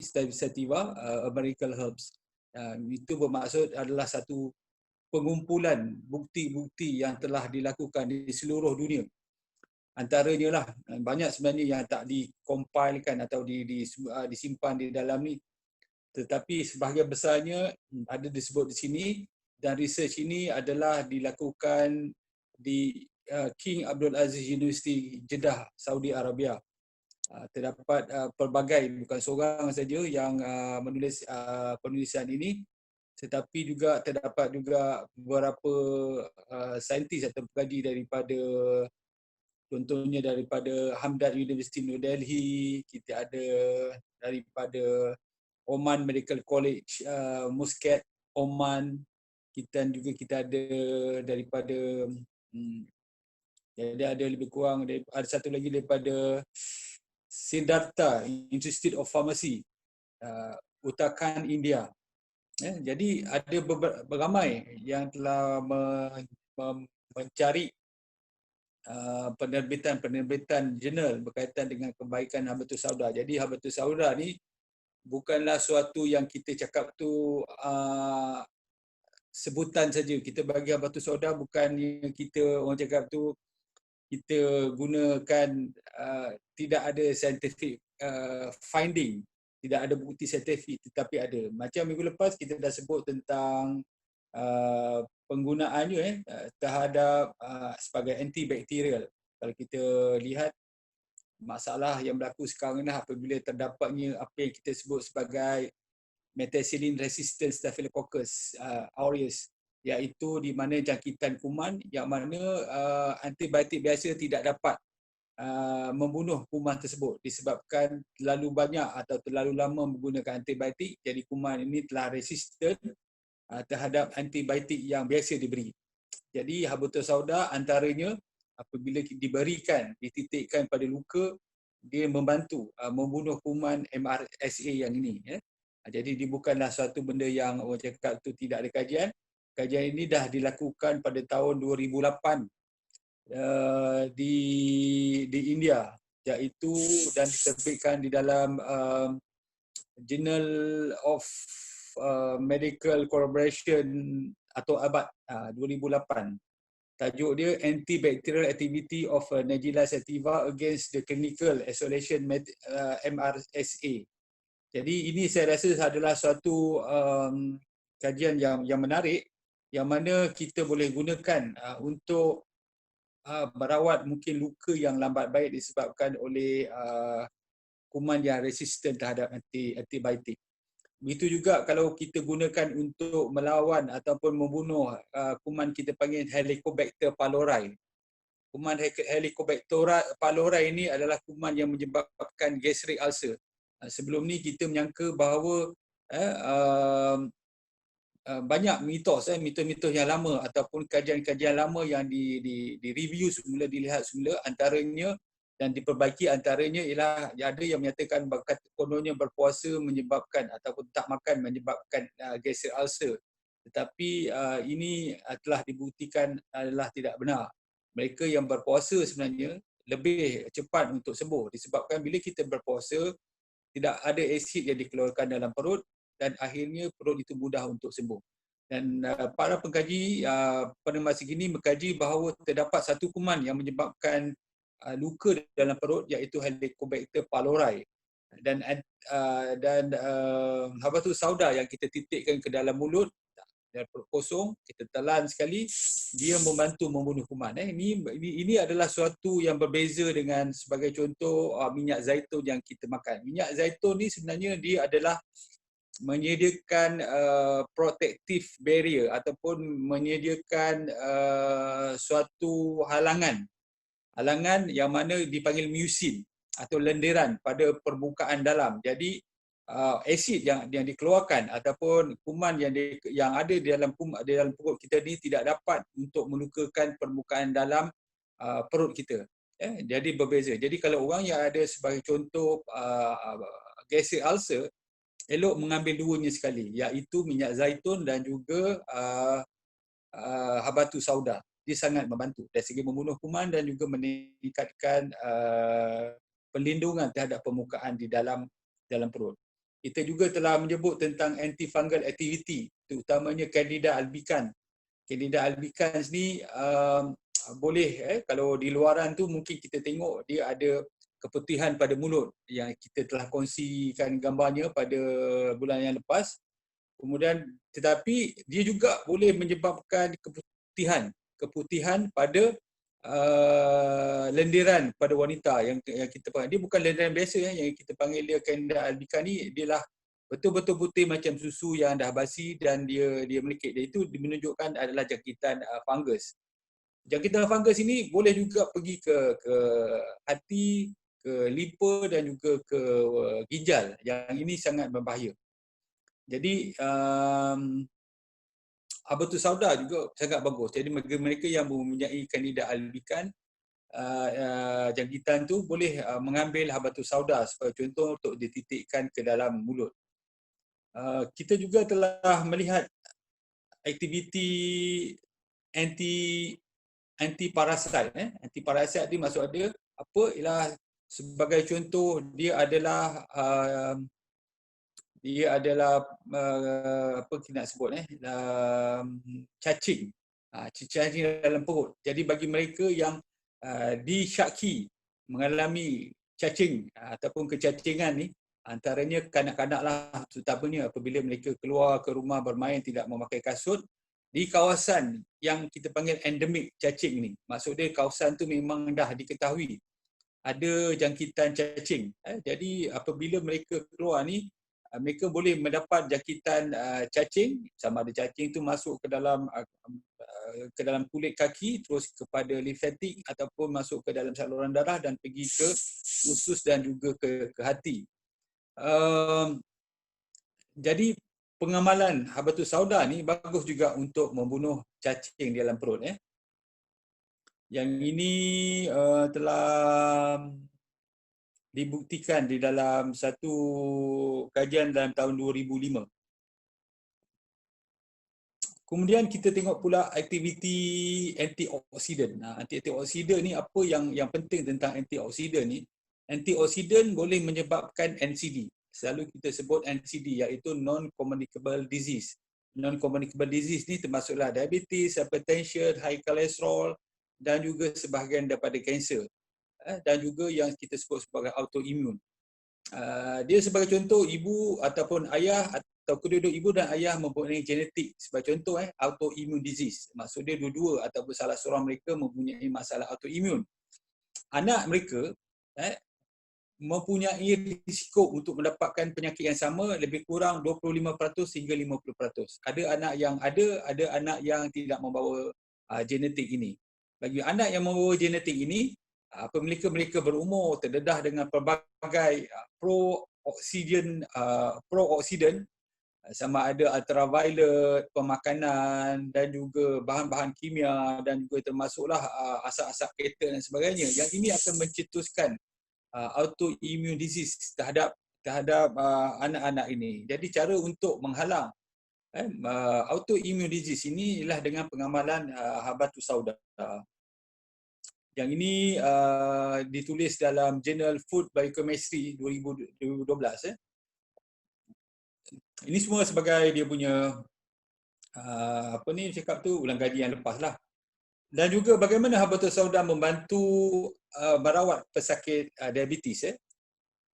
sativa, American herbs. Itu bermaksud adalah satu pengumpulan bukti-bukti yang telah dilakukan di seluruh dunia. Antaranya lah, banyak sebenarnya yang tak dikompilekan atau disimpan di dalam ni, tetapi sebahagian besarnya ada disebut di sini, dan research ini adalah dilakukan di King Abdul Aziz University Jeddah, Saudi Arabia. Terdapat pelbagai, bukan seorang saja yang menulis penulisan ini, tetapi juga terdapat juga beberapa saintis atau pengkaji daripada, contohnya daripada Hamdard University New Delhi, kita ada daripada Oman Medical College, Muscat, Oman, kita ada daripada jadi ada lebih kurang, ada satu lagi daripada Siddhartha Institute of Pharmacy, Uttarakhand, India. Jadi ada beramai yang telah mencari penerbitan jurnal berkaitan dengan kebaikan habatus sauda. Jadi habatus sauda ni bukanlah suatu yang kita cakap tu sebutan saja. Kita bagi habatus sauda bukan yang kita orang cakap tu kita gunakan, tidak ada scientific finding, tidak ada bukti saintifik, tetapi ada. Macam minggu lepas kita dah sebut tentang penggunaannya terhadap sebagai antibakterial. Kalau kita lihat masalah yang berlaku sekarang ni apabila terdapatnya apa yang kita sebut sebagai methicillin resistant Staphylococcus aureus, iaitu di mana jangkitan kuman yang mana antibiotik biasa tidak dapat membunuh kuman tersebut disebabkan terlalu banyak atau terlalu lama menggunakan antibiotik, jadi kuman ini telah resisten terhadap antibiotik yang biasa diberi. Jadi habatus sauda antaranya apabila diberikan, dititikkan pada luka, dia membantu membunuh kuman MRSA yang ini. Jadi dia bukanlah suatu benda yang orang cakap tu tidak ada kajian. Kajian ini dah dilakukan pada tahun 2008 di India, iaitu dan diterbitkan di dalam Journal of Medical Collaboration atau ABAT 2008. Tajuk dia Antibacterial Activity of Nagella sativa Against the Clinical Isolation MRSA. Jadi ini saya rasa adalah suatu kajian yang menarik, yang mana kita boleh gunakan untuk merawat mungkin luka yang lambat baik disebabkan oleh kuman yang resisten terhadap antibiotik. Begitu juga kalau kita gunakan untuk melawan ataupun membunuh kuman kita panggil Helicobacter pylori. Kuman Helicobacter pylori ini adalah kuman yang menyebabkan gastric ulcer. Sebelum ni kita menyangka bahawa banyak mitos yang lama ataupun kajian-kajian lama yang di-review semula, dilihat semula, antaranya dan diperbaiki, antaranya ialah ada yang menyatakan bahawa kononnya berpuasa menyebabkan ataupun tak makan menyebabkan gastric ulcer. Tetapi ini telah dibuktikan adalah tidak benar. Mereka yang berpuasa sebenarnya lebih cepat untuk sembuh disebabkan bila kita berpuasa tidak ada asid yang dikeluarkan dalam perut dan akhirnya perut itu mudah untuk sembuh. Dan para pengkaji pada masa kini mengkaji bahawa terdapat satu kuman yang menyebabkan luka dalam perut, iaitu Helicobacter pylori. Dan habatus sauda yang kita titikkan ke dalam mulut dan perut kosong, kita telan sekali, dia membantu membunuh kuman. Ini adalah suatu yang berbeza dengan sebagai contoh minyak zaitun yang kita makan. Minyak zaitun ni sebenarnya dia adalah menyediakan protective barrier ataupun menyediakan suatu halangan yang mana dipanggil mucin atau lendiran pada permukaan dalam. Jadi asid yang dikeluarkan ataupun kuman yang ada di dalam perut kita ni tidak dapat untuk melukakan permukaan dalam perut kita. Jadi berbeza. Jadi kalau orang yang ada sebagai contoh gastric ulcer, elok mengambil duanya sekali, iaitu minyak zaitun dan juga habatus sauda. Dia sangat membantu dari segi membunuh kuman dan juga meningkatkan perlindungan terhadap permukaan di dalam perut. Kita juga telah menyebut tentang antifungal activity, terutamanya Candida albicans. Candida albicans ni boleh kalau di luaran tu mungkin kita tengok dia ada keputihan pada mulut yang kita telah kongsikan gambarnya pada bulan yang lepas. Kemudian tetapi dia juga boleh menyebabkan keputihan pada lendiran pada wanita yang kita panggil. Dia bukan lendiran biasa yang kita panggil dia Candida albicans ni, dia lah betul-betul putih macam susu yang dah basi dan dia melekit. Dan itu menunjukkan adalah jangkitan fungus. Jangkitan fungus ini boleh juga pergi ke hati, ke limpa dan juga ke ginjal. Yang ini sangat berbahaya. Jadi habatus sauda juga sangat bagus. Jadi bagi mereka yang mempunyai Candida albicans, jangkitan tu boleh mengambil habatus sauda sebagai contoh untuk dititikkan ke dalam mulut. Kita juga telah melihat aktiviti anti parasit. Anti parasit ni maksud dia apa? Ialah sebagai contoh dia adalah apa kita nak sebut cacing. Cacing dalam perut. Jadi bagi mereka yang disyaki mengalami cacing ataupun kecacingan ni, antaranya kanak-kanak lah terutamanya apabila mereka keluar ke rumah bermain tidak memakai kasut di kawasan yang kita panggil endemik cacing ni. Maksud dia kawasan tu memang dah diketahui ada jangkitan cacing. Jadi apabila mereka keluar ni, mereka boleh mendapat jangkitan cacing, sama ada cacing tu masuk ke dalam kulit kaki terus kepada limfatik ataupun masuk ke dalam saluran darah dan pergi ke usus dan juga ke hati. Jadi pengamalan habatus sauda ni bagus juga untuk membunuh cacing di dalam perut. Yang ini telah dibuktikan di dalam satu kajian dalam tahun 2005. Kemudian kita tengok pula aktiviti antioksidan. Antioksidan ni apa yang penting tentang antioksidan ni? Antioksidan boleh menyebabkan NCD. Selalu kita sebut NCD iaitu non-communicable disease. Non-communicable disease ni termasuklah diabetes, hypertension, high cholesterol dan juga sebahagian daripada kanser. Dan juga yang kita sebut sebagai autoimun. Dia sebagai contoh ibu ataupun ayah atau kedua-dua ibu dan ayah mempunyai genetik. Sebagai contoh autoimmune disease. Maksud dia dua-dua ataupun salah seorang mereka mempunyai masalah autoimun. Anak mereka mempunyai risiko untuk mendapatkan penyakit yang sama lebih kurang 25% hingga 50%. Ada anak yang tidak membawa genetik ini. Bagi anak yang membawa genetik ini, apabila mereka berumur terdedah dengan pelbagai pro-oksidan sama ada ultraviolet, pemakanan dan juga bahan-bahan kimia dan juga termasuklah asap-asap kereta dan sebagainya. Yang ini akan mencetuskan autoimmune disease terhadap anak-anak ini. Jadi cara untuk menghalang autoimmune disease ini ialah dengan pengamalan habatus sauda. Yang ini ditulis dalam jurnal Food Biochemistry 2012. Ini semua sebagai dia punya cakap tu ulang kaji yang lepas lah. Dan juga bagaimana habatus sauda membantu merawat pesakit diabetes.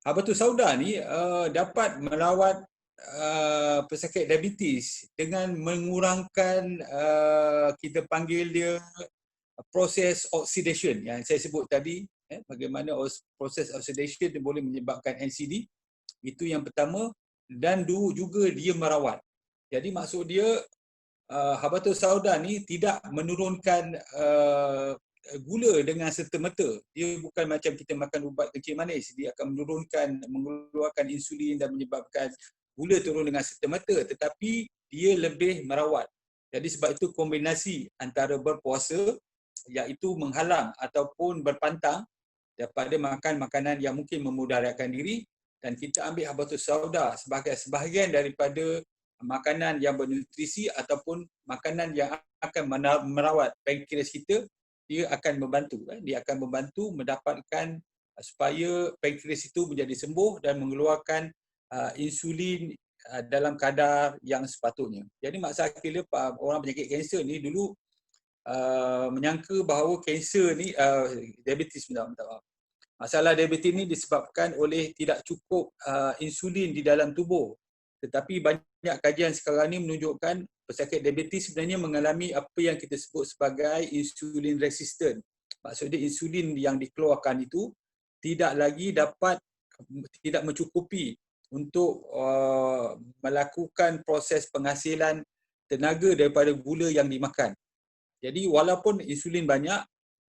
Habatus sauda ni dapat merawat pesakit diabetes dengan mengurangkan kita panggil dia proses oxidation yang saya sebut tadi. Bagaimana proses oxidation dia boleh menyebabkan NCD. Itu yang pertama. Dan juga dia merawat. Jadi maksud dia habatus sauda ni tidak menurunkan gula dengan serta-merta. Dia bukan macam kita makan ubat kencing manis. Dia akan mengeluarkan insulin dan menyebabkan gula turun dengan serta-merta. Tetapi dia lebih merawat. Jadi sebab itu kombinasi antara berpuasa iaitu menghalang ataupun berpantang daripada makan makanan yang mungkin memudaratkan diri dan kita ambil habatus sauda sebagai sebahagian daripada makanan yang bernutrisi ataupun makanan yang akan merawat pankreas kita, dia akan membantu. Dia akan membantu mendapatkan supaya pankreas itu menjadi sembuh dan mengeluarkan insulin dalam kadar yang sepatutnya. Jadi maksud kira orang penyakit kanser ni dulu menyangka bahawa kanser ni diabetes, minta maaf. Masalah diabetes ni disebabkan oleh tidak cukup insulin di dalam tubuh. Tetapi banyak kajian sekarang ni menunjukkan pesakit diabetes sebenarnya mengalami apa yang kita sebut sebagai insulin resistant. Maksudnya insulin yang dikeluarkan itu tidak lagi tidak mencukupi untuk melakukan proses penghasilan tenaga daripada gula yang dimakan. Jadi walaupun insulin banyak,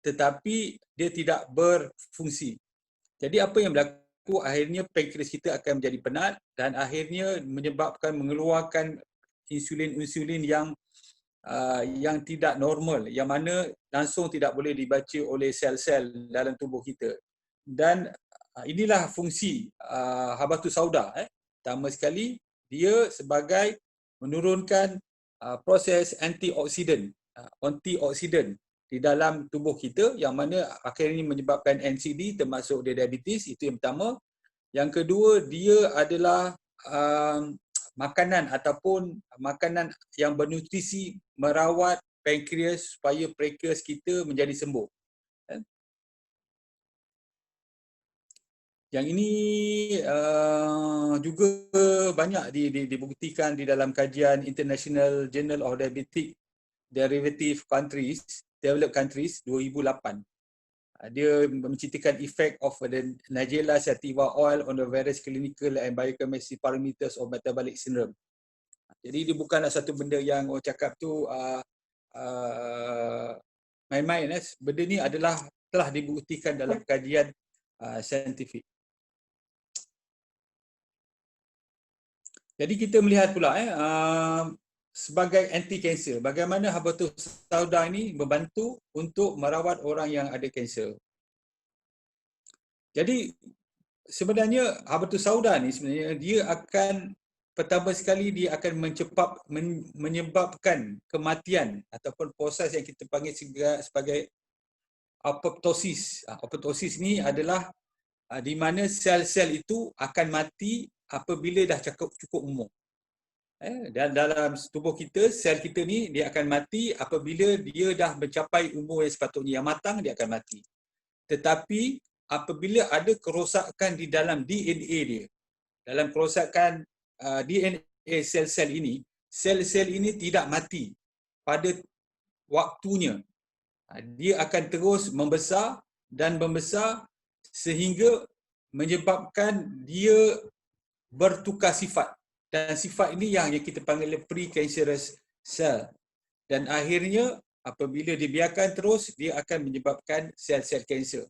tetapi dia tidak berfungsi. Jadi apa yang berlaku, akhirnya pankreas kita akan menjadi penat dan akhirnya menyebabkan mengeluarkan insulin-insulin yang tidak normal, yang mana langsung tidak boleh dibaca oleh sel-sel dalam tubuh kita. Dan inilah fungsi habatus sauda. Pertama sekali, dia sebagai menurunkan proses antioksidan di dalam tubuh kita, yang mana akhirnya menyebabkan NCD termasuk diabetes. Itu yang pertama. Yang kedua, dia adalah makanan ataupun makanan yang bernutrisi merawat pankreas supaya pankreas kita menjadi sembuh. Yang ini juga banyak dibuktikan di dalam kajian International Journal of Diabetic Developed Countries 2008. Dia menceritakan effect of the Nigella sativa oil on the various clinical and biochemistry parameters of metabolic syndrome. Jadi dia bukanlah satu benda yang orang cakap tu main-main. Benda ni telah dibuktikan dalam kajian saintifik. Jadi kita melihat pula sebagai anti-kanser, bagaimana habatus sauda ini membantu untuk merawat orang yang ada kanser. Jadi sebenarnya habatus sauda ni sebenarnya dia akan, pertama sekali dia akan menyebabkan kematian ataupun proses yang kita panggil sebagai apoptosis. Apoptosis ni adalah di mana sel-sel itu akan mati apabila dah cukup umur. Dan dalam tubuh kita, sel kita ni dia akan mati apabila dia dah mencapai umur yang sepatutnya, yang matang dia akan mati. Tetapi apabila ada kerosakan di dalam DNA dia, dalam kerosakan DNA sel-sel ini, sel-sel ini tidak mati pada waktunya. Dia akan terus membesar dan membesar sehingga menyebabkan dia bertukar sifat. Dan sifat ini yang kita panggil precancerous cell. Dan akhirnya apabila dibiarkan terus, dia akan menyebabkan sel-sel kanser.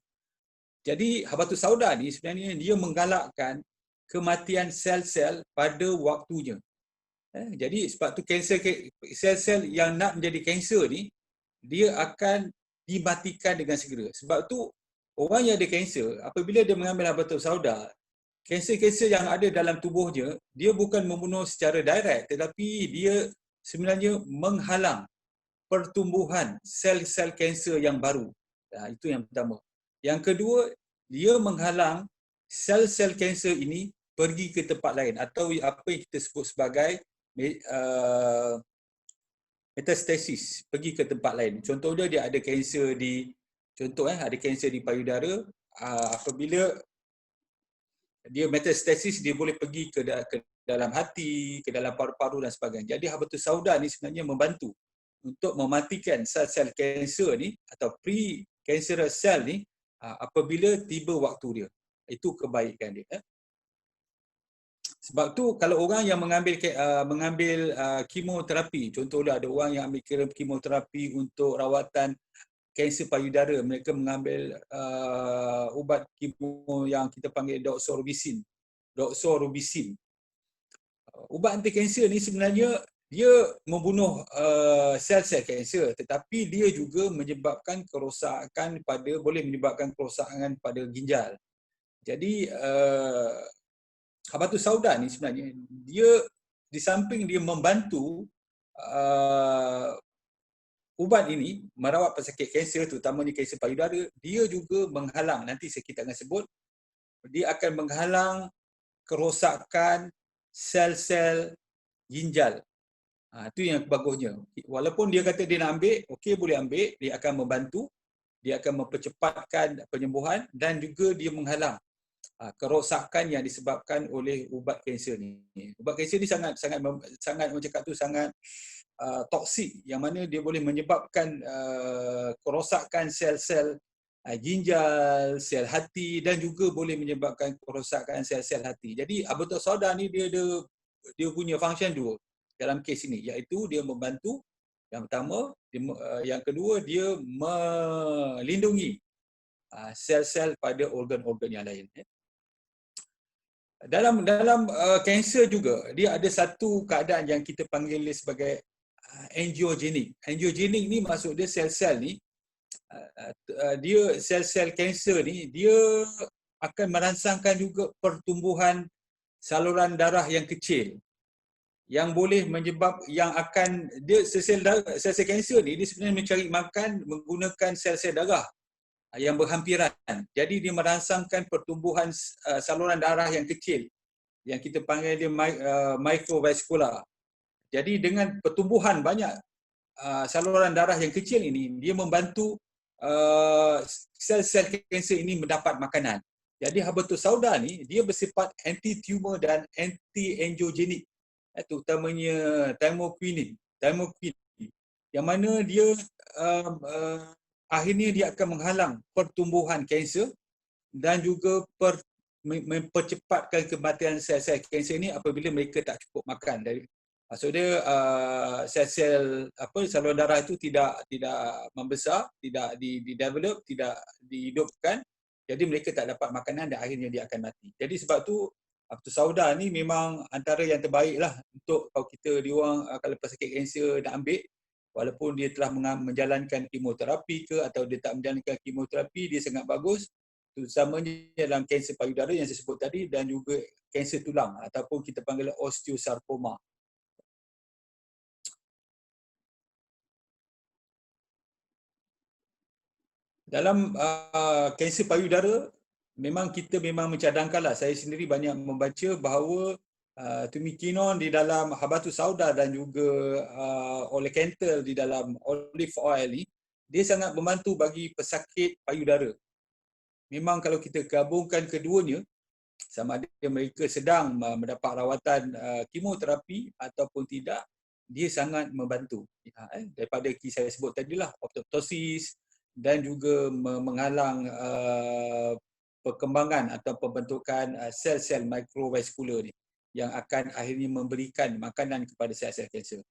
Jadi habatus sauda ni sebenarnya dia menggalakkan kematian sel-sel pada waktunya. Jadi sebab tu sel-sel yang nak menjadi kanser ni, dia akan dimatikan dengan segera. Sebab tu orang yang ada kanser, apabila dia mengambil habatus sauda, kanser-kanser yang ada dalam tubuhnya, dia bukan membunuh secara direct, tetapi dia sebenarnya menghalang pertumbuhan sel-sel kanser yang baru. Itu yang pertama. Yang kedua, dia menghalang sel-sel kanser ini pergi ke tempat lain atau apa yang kita sebut sebagai metastasis, pergi ke tempat lain. Contohnya dia ada kanser ada kanser di payudara, apabila dia metastasis, dia boleh pergi ke dalam hati, ke dalam paru-paru dan sebagainya. Jadi habatus sauda ni sebenarnya membantu untuk mematikan sel-sel kanser ni atau pre-cancerous cell ni apabila tiba waktu dia. Itu kebaikan dia. Sebab tu kalau orang yang mengambil kemoterapi, contohnya ada orang yang ambil kemoterapi untuk rawatan kanser payudara, mereka mengambil ubat kemo yang kita panggil doxorubicin. Ubat anti kanser ni sebenarnya dia membunuh sel-sel kanser, tetapi dia juga menyebabkan kerosakan boleh menyebabkan kerosakan pada ginjal. Jadi habatus sauda ni sebenarnya dia di samping dia membantu ubat ini merawat pesakit kanser, terutamanya kanser payudara, dia juga menghalang, nanti kita akan sebut, dia akan menghalang kerosakan sel-sel ginjal. Itu yang bagusnya. Walaupun dia kata dia nak ambil, okey boleh ambil, dia akan membantu, dia akan mempercepatkan penyembuhan dan juga dia menghalang kerosakan yang disebabkan oleh ubat kanser ni. Ubat kanser ni sangat orang cakap tu sangat toksik, yang mana dia boleh menyebabkan kerosakan sel-sel ginjal, sel hati dan juga boleh menyebabkan kerosakan sel-sel hati. Jadi albuterol soda ni dia punya function dua dalam kes ini, iaitu dia membantu, yang pertama, yang kedua dia melindungi sel-sel pada organ-organ yang lain. Dalam kanser juga dia ada satu keadaan yang kita panggil sebagai angiogenik. Angiogenik ni maksud dia sel-sel ni dia sel-sel kanser ni dia akan merangsangkan juga pertumbuhan saluran darah yang kecil yang boleh yang akan dia sel-sel kanser ni dia sebenarnya mencari makan menggunakan sel-sel darah yang berhampiran. Jadi dia merangsangkan pertumbuhan saluran darah yang kecil yang kita panggil dia microvascular. Jadi dengan pertumbuhan banyak saluran darah yang kecil ini, dia membantu sel-sel kanser ini mendapat makanan. Jadi habatus sauda ni dia bersifat anti-tumor dan anti-angiogenik. Terutamanya thymoquine, yang mana dia akhirnya dia akan menghalang pertumbuhan kanser dan juga mempercepatkan kematian sel-sel kanser ini apabila mereka tak cukup makan. Maksud dia sel-sel saluran darah itu tidak membesar, tidak di-develop, tidak dihidupkan. Jadi mereka tak dapat makanan dan akhirnya dia akan mati. Jadi sebab tu habatus sauda ni memang antara yang terbaiklah untuk kalau kita diorang kalau pesakit kanser nak ambil, walaupun dia telah menjalankan kemoterapi ke atau dia tak menjalankan kemoterapi, dia sangat bagus. Terutamanya dalam kanser payudara yang saya sebut tadi dan juga kanser tulang ataupun kita panggil osteosarcoma. Dalam kanser payudara, kita memang mencadangkanlah. Saya sendiri banyak membaca bahawa tumikinon di dalam habatus sauda dan juga olecanthal di dalam olive oil ni, dia sangat membantu bagi pesakit payudara. Memang kalau kita gabungkan keduanya, sama ada mereka sedang mendapat rawatan kemoterapi ataupun tidak, dia sangat membantu. Daripada saya sebut tadilah, apoptosis dan juga menghalang perkembangan atau pembentukan sel-sel microvascular ni yang akan akhirnya memberikan makanan kepada sel-sel kanser.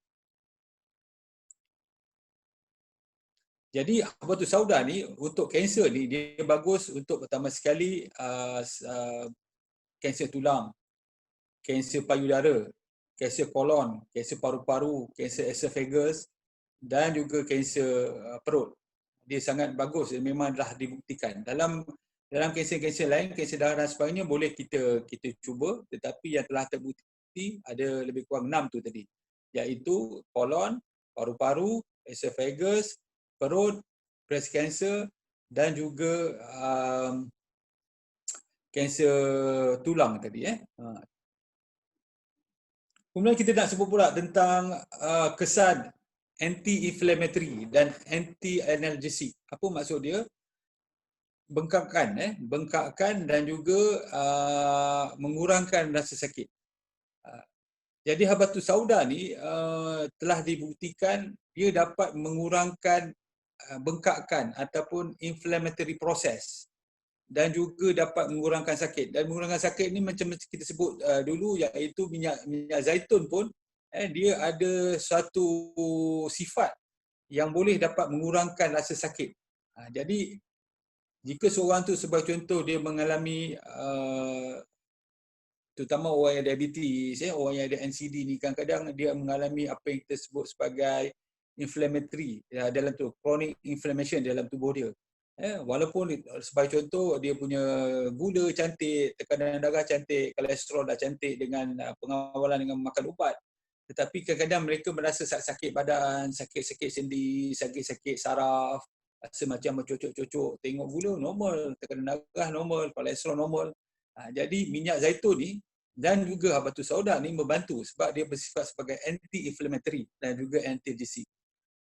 Jadi habatus sauda ni untuk kanser ni dia bagus untuk pertama sekali kanser tulang, kanser payudara, kanser kolon, kanser paru-paru, kanser esophagus dan juga kanser perut. Dia sangat bagus, dia memang dah dibuktikan. Dalam kanser-kanser lain, kanser darah dan sebagainya boleh kita cuba, tetapi yang telah terbukti ada lebih kurang 6 tu tadi, iaitu kolon, paru-paru, esophagus, perut, breast cancer dan juga kanser tulang tadi. Kemudian kita nak sebut pula tentang kesan anti-inflammatory dan anti-analgesic. Apa maksud dia? Bengkakkan dan juga mengurangkan rasa sakit. Jadi habatus sauda ni telah dibuktikan dia dapat mengurangkan bengkakkan ataupun inflammatory process dan juga dapat mengurangkan sakit. Dan mengurangkan sakit ni macam kita sebut dulu, iaitu minyak zaitun pun dia ada suatu sifat yang boleh dapat mengurangkan rasa sakit. Jadi jika seorang tu sebagai contoh dia mengalami terutama orang yang diabetes, orang yang ada NCD ni, kadang-kadang dia mengalami apa yang kita sebut sebagai inflammatory dalam tu, chronic inflammation dalam tubuh dia. Walaupun sebagai contoh dia punya gula cantik, tekanan darah cantik, kolesterol dah cantik dengan pengawalan dengan makan ubat, tetapi kadang-kadang mereka merasa sakit badan, sakit-sakit sendi, sakit-sakit saraf, rasa macam mencocok-cocok, tengok gula normal, tekanan darah normal, kolesterol normal. Jadi minyak zaitun ni dan juga habatus sauda ni membantu sebab dia bersifat sebagai anti-inflammatory dan juga anti-gesic.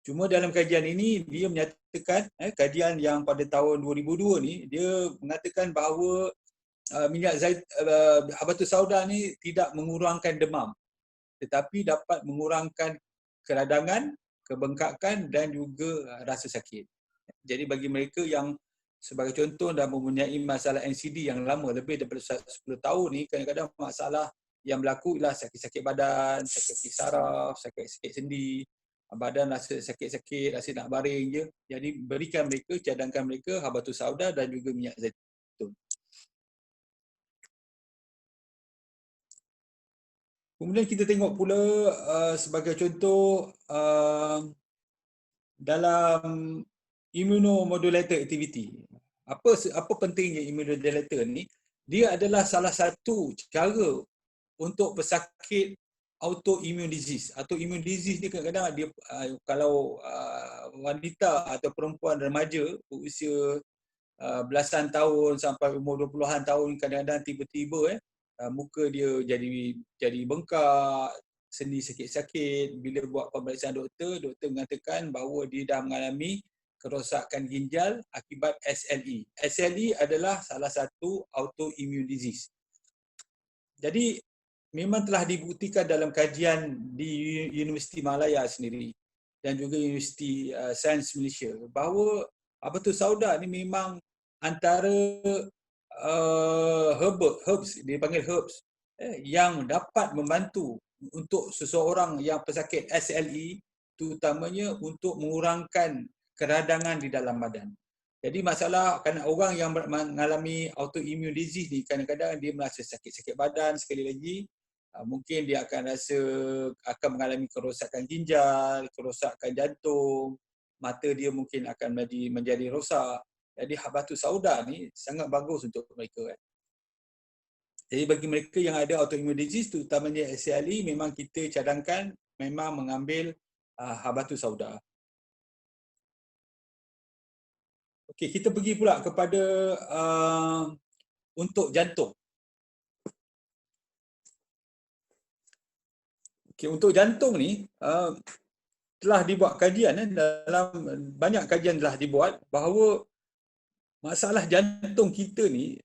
Cuma dalam kajian ini dia menyatakan kajian yang pada tahun 2002 ni dia mengatakan bahawa habatus sauda ni tidak mengurangkan demam tetapi dapat mengurangkan keradangan, kebengkakan dan juga rasa sakit. Jadi bagi mereka yang sebagai contoh dah mempunyai masalah NCD yang lama lebih daripada 10 tahun ni, kadang-kadang masalah yang berlaku ialah sakit-sakit badan, sakit saraf, sakit-sakit sendi, badan rasa sakit-sakit, rasa nak baring je. Jadi berikan mereka, cadangkan mereka habatus sauda dan juga minyak zaitun. Kemudian kita tengok pula sebagai contoh dalam immunomodulator activity. Apa pentingnya immunomodulator ni? Dia adalah salah satu cara untuk pesakit autoimmune disease. Autoimmune disease ni kadang-kadang dia kalau wanita atau perempuan remaja berusia belasan tahun sampai umur 20-an tahun, kadang-kadang tiba-tiba muka dia jadi bengkak, sendi sakit-sakit. Bila buat pemeriksaan doktor mengatakan bahawa dia dah mengalami kerosakan ginjal akibat SLE. SLE adalah salah satu autoimmune disease. Jadi memang telah dibuktikan dalam kajian di Universiti Malaya sendiri dan juga Universiti Sains Malaysia bahawa habatus sauda ni memang antara herbs, dipanggil herbs yang dapat membantu untuk seseorang yang pesakit SLE, terutamanya untuk mengurangkan keradangan di dalam badan. Jadi masalah kan orang yang mengalami autoimmune disease ni kadang-kadang dia merasa sakit-sakit badan, sekali lagi mungkin dia akan mengalami kerosakan ginjal, kerosakan jantung, mata dia mungkin akan menjadi rosak. Jadi habatus sauda ni sangat bagus untuk mereka. Jadi bagi mereka yang ada autoimmune disease, terutamanya SLE, memang kita cadangkan memang mengambil habatus sauda. Okey, kita pergi pula kepada untuk jantung. Okey, untuk jantung ni telah dibuat kajian dalam banyak kajian telah dibuat bahawa masalah jantung kita ni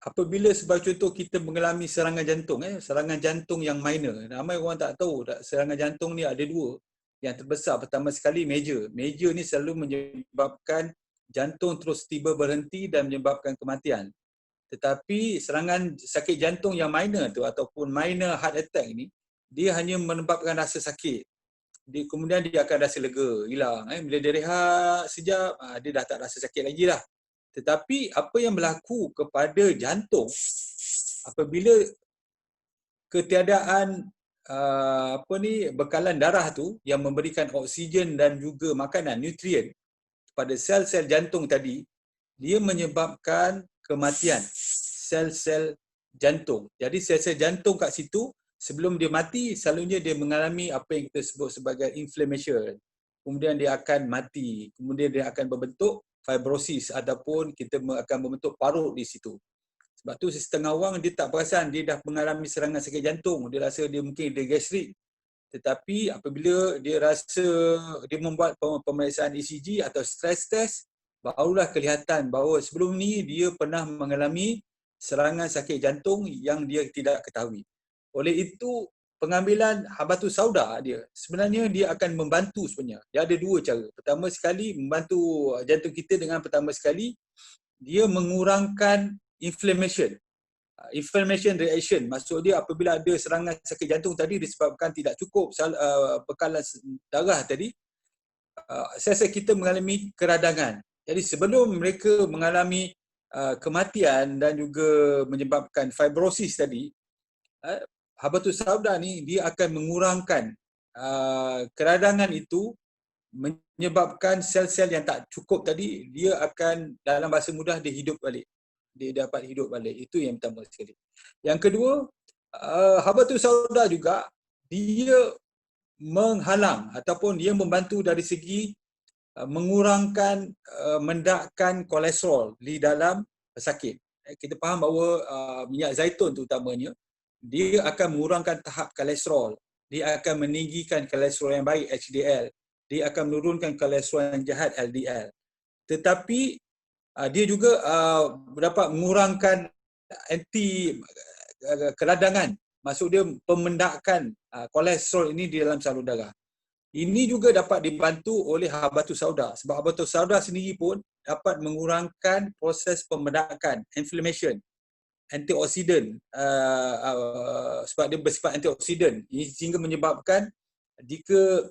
apabila sebagai contoh kita mengalami serangan jantung yang minor. Ramai orang tak tahu serangan jantung ni ada dua. Yang terbesar pertama sekali major. Major ni selalu menyebabkan jantung terus tiba berhenti dan menyebabkan kematian. Tetapi serangan sakit jantung yang minor tu ataupun minor heart attack ni, dia hanya menyebabkan rasa sakit. Kemudian dia akan rasa lega, hilang. Bila dia rehat sekejap, dia dah tak rasa sakit lagi lah. Tetapi apa yang berlaku kepada jantung apabila ketiadaan bekalan darah tu yang memberikan oksigen dan juga makanan, nutrien pada sel-sel jantung tadi, dia menyebabkan kematian sel-sel jantung. Jadi sel-sel jantung kat situ sebelum dia mati, selalunya dia mengalami apa yang kita sebut sebagai inflammation. Kemudian dia akan mati. Kemudian dia akan berbentuk fibrosis ataupun kita akan membentuk parut di situ. Sebab tu setengah orang dia tak perasan dia dah mengalami serangan sakit jantung. Dia rasa dia mungkin dia gastrik. Tetapi apabila dia membuat pemeriksaan ECG atau stress test, barulah kelihatan bahawa sebelum ni dia pernah mengalami serangan sakit jantung yang dia tidak ketahui. Oleh itu, pengambilan habatus sauda dia sebenarnya dia akan membantu sebenarnya. Dia ada dua cara. Pertama sekali membantu jantung kita dengan pertama sekali dia mengurangkan inflammation. Inflammation reaction, maksud dia apabila ada serangan sakit jantung tadi disebabkan tidak cukup bekalan darah tadi, sel-sel kita mengalami keradangan. Jadi sebelum mereka mengalami kematian dan juga menyebabkan fibrosis tadi, habatus sauda ni dia akan mengurangkan keradangan itu, menyebabkan sel-sel yang tak cukup tadi dia akan dalam bahasa mudah dia hidup balik. Dia dapat hidup balik. Itu yang pertama sekali. Yang kedua, habatus sauda juga dia menghalang ataupun dia membantu dari segi mengurangkan mendakkan kolesterol di dalam pesakit. Kita faham bahawa minyak zaitun terutamanya dia akan mengurangkan tahap kolesterol, dia akan meninggikan kolesterol yang baik HDL, dia akan menurunkan kolesterol yang jahat LDL. Tetapi dia juga dapat mengurangkan anti keradangan. Maksud dia pemendakan kolesterol ini di dalam salur darah. Ini juga dapat dibantu oleh habatus sauda. Sebab habatus sauda sendiri pun dapat mengurangkan proses pemendakan, inflammation, antioksidan. Sebab dia bersifat antioksidan. Ini sehingga menyebabkan jika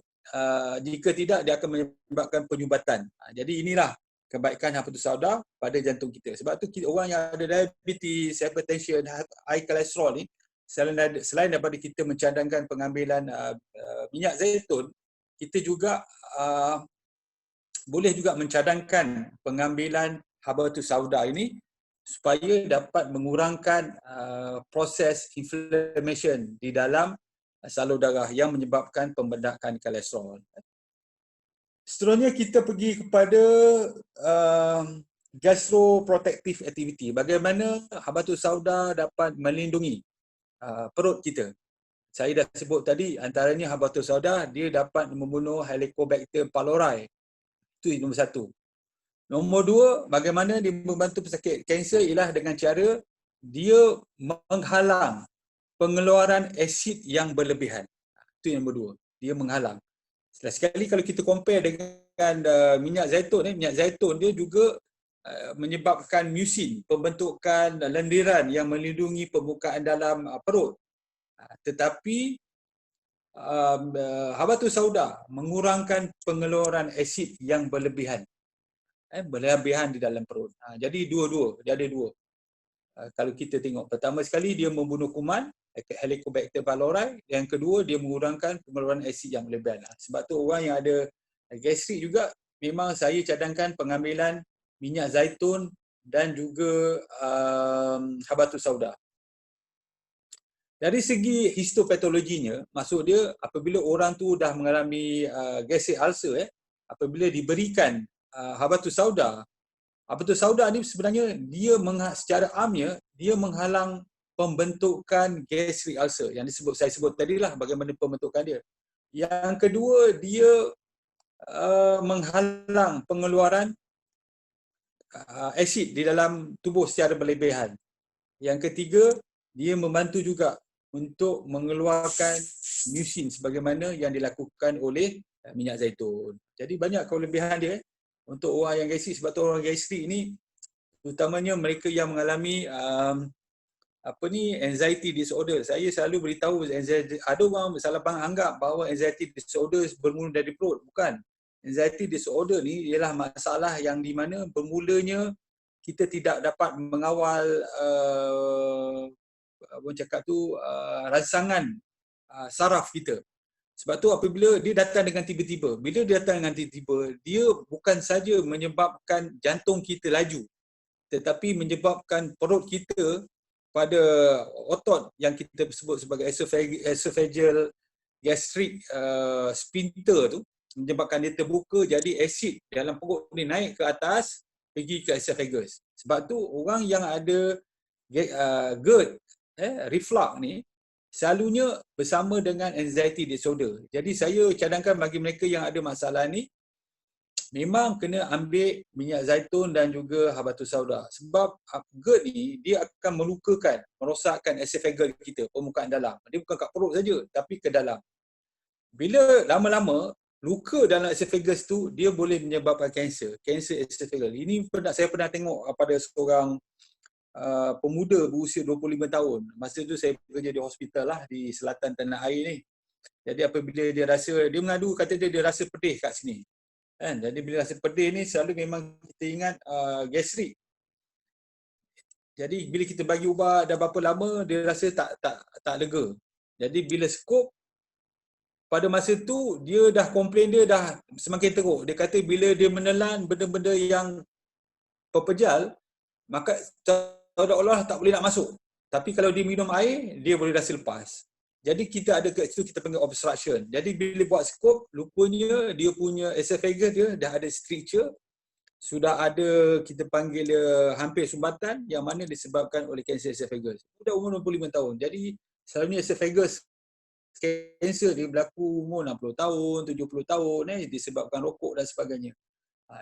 tidak, dia akan menyebabkan penyumbatan. Jadi inilah kebaikan habatus sauda pada jantung kita. Sebab tu orang yang ada diabetes, hypertension, high cholesterol ni, selain daripada kita mencadangkan pengambilan minyak zaitun, kita juga boleh juga mencadangkan pengambilan habatus sauda ini supaya dapat mengurangkan proses inflammation di dalam salur darah yang menyebabkan pembedakan kolesterol. Seterusnya kita pergi kepada gastroprotective activity. Bagaimana habatus sauda dapat melindungi perut kita. Saya dah sebut tadi, antaranya habatus sauda dia dapat membunuh Helicobacter pylori. Itu nombor satu. Nombor dua, bagaimana dia membantu pesakit kanser ialah dengan cara dia menghalang pengeluaran asid yang berlebihan. Itu yang nombor dua. Dia menghalang. Sekali kalau kita compare dengan minyak zaitun dia juga menyebabkan mucin, pembentukan lendiran yang melindungi permukaan dalam perut. Tetapi habatus sauda mengurangkan pengeluaran asid yang berlebihan. Berlebihan di dalam perut. Jadi dua-dua, dia ada dua. Kalau kita tengok, pertama sekali dia membunuh kuman, Helicobacter pylori. Yang kedua, dia mengurangkan pengeluaran asid yang berlebihan. Sebab tu orang yang ada gastrik juga, memang saya cadangkan pengambilan minyak zaitun dan juga habatus sauda. Dari segi histopatologinya, maksud dia apabila orang tu dah mengalami gastric ulcer, apabila diberikan habatus sauda ni sebenarnya dia secara amnya dia menghalang pembentukan gastric ulcer yang saya sebut tadi lah bagaimana pembentukan dia. Yang kedua, dia menghalang pengeluaran asid di dalam tubuh secara berlebihan. Yang ketiga, dia membantu juga untuk mengeluarkan mucin sebagaimana yang dilakukan oleh minyak zaitun. Jadi banyak kelebihan dia untuk orang yang gastrik. Sebab tu orang gastrik ni terutamanya mereka yang mengalami anxiety disorder. Saya selalu beritahu anxiety, ada orang salah anggap bahawa anxiety disorder bermula dari perut. Bukan. Anxiety disorder ni ialah masalah yang di mana bermulanya kita tidak dapat mengawal rangsangan saraf kita. Sebab tu apabila dia datang dengan tiba-tiba, bila dia datang dengan tiba-tiba, dia bukan saja menyebabkan jantung kita laju, tetapi menyebabkan perut kita pada otot yang kita sebut sebagai esophageal gastric sphincter tu, menyebabkan dia terbuka, jadi asid dalam perut ni naik ke atas, pergi ke esophagus. Sebab tu orang yang ada GERD, reflux ni, selalunya bersama dengan anxiety disorder. Jadi saya cadangkan bagi mereka yang ada masalah ni, memang kena ambil minyak zaitun dan juga habatus sauda. Sebab GERD ni, dia akan melukakan, merosakkan esophagus kita, permukaan dalam. Dia bukan kat perut saja, tapi ke dalam. Bila lama-lama, luka dalam esophagus tu, dia boleh menyebabkan kanser esophagus. Ini saya pernah tengok pada seorang pemuda berusia 25 tahun. Masa tu saya bekerja di hospital lah di selatan tanah air ni. Jadi apabila dia mengadu, kata dia rasa pedih kat sini. Kan? Jadi bila rasa pedih ni selalu memang kita ingat gastrik. Jadi bila kita bagi ubat dah berapa lama, dia rasa tak lega. Jadi bila skop, pada masa tu dia dah komplain, dia dah semakin teruk. Dia kata bila dia menelan benda-benda yang pepejal, maka seolah-olah tak boleh nak masuk. Tapi kalau dia minum air, dia boleh rasa lepas. Jadi kita ada kat situ, kita panggil obstruction. Jadi bila buat skop, rupanya dia punya esophagus dia dah ada stricture, sudah ada kita panggil dia hampir sumbatan yang mana disebabkan oleh kanser esophagus. Sudah umur 25 tahun. Jadi Selalunya esophagus kanser dia berlaku umur 60 tahun, 70 tahun disebabkan rokok dan sebagainya.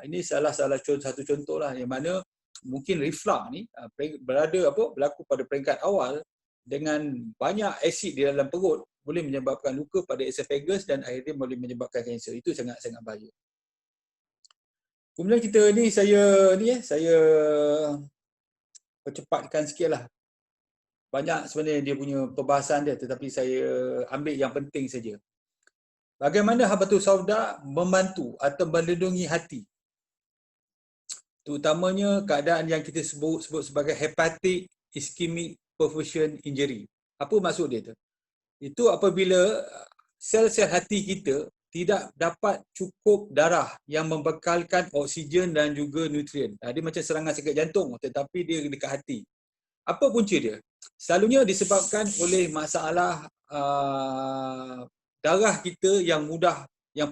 Ini satu contoh lah yang mana mungkin reflux ni berlaku pada peringkat awal dengan banyak asid di dalam perut boleh menyebabkan luka pada esophagus dan akhirnya boleh menyebabkan kanser. Itu sangat-sangat bahaya. Kemudian kita ni saya percepatkan sikitlah. Banyak sebenarnya dia punya perbahasan dia, tetapi saya ambil yang penting saja. Bagaimana habatus sauda membantu atau melindungi hati? Terutamanya keadaan yang kita sebut sebagai hepatic ischemic perfusion injury. Apa maksud dia tu? Itu apabila sel-sel hati kita tidak dapat cukup darah yang membekalkan oksigen dan juga nutrien. Dia macam serangan sakit jantung tetapi dia dekat hati. Apa punca dia? Selalunya disebabkan oleh masalah darah kita yang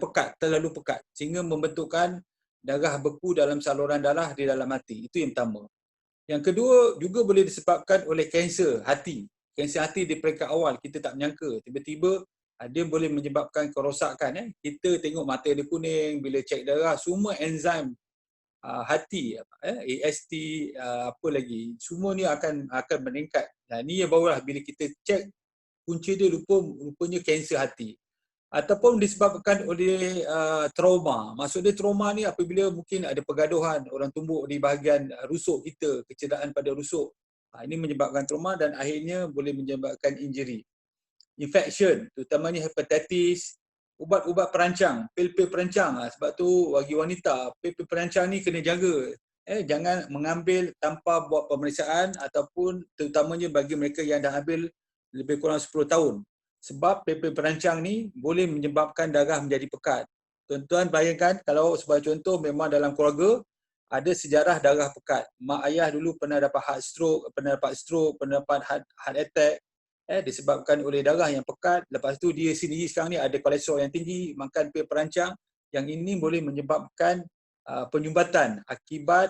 pekat, terlalu pekat sehingga membentukkan darah beku dalam saluran darah di dalam hati. Itu yang pertama. Yang kedua juga boleh disebabkan oleh kanser hati. Kanser hati di peringkat awal kita tak menyangka. Tiba-tiba dia boleh menyebabkan kerosakan. Kita tengok mata dia kuning, bila cek darah semua enzim hati, AST, apa lagi, semua ni akan meningkat. Ni yang barulah bila kita cek punca dia rupanya kanser hati. Ataupun disebabkan oleh trauma. Maksud dia trauma ni apabila mungkin ada pergaduhan, orang tumbuk di bahagian rusuk kita, kecederaan pada rusuk. Ini menyebabkan trauma dan akhirnya boleh menyebabkan injury. Infection, terutamanya hepatitis, ubat-ubat perancang, pil-pil perancang. Sebab tu bagi wanita, pil-pil perancang ni kena jaga. Jangan mengambil tanpa buat pemeriksaan ataupun terutamanya bagi mereka yang dah ambil lebih kurang 10 tahun. Sebab pil-pil perancang ni boleh menyebabkan darah menjadi pekat. Tuan-tuan bayangkan kalau sebagai contoh memang dalam keluarga ada sejarah darah pekat. Mak ayah dulu pernah dapat stroke, pernah dapat heart attack, disebabkan oleh darah yang pekat. Lepas tu dia sendiri sekarang ni ada kolesterol yang tinggi, makan pil perancang, yang ini boleh menyebabkan penyumbatan akibat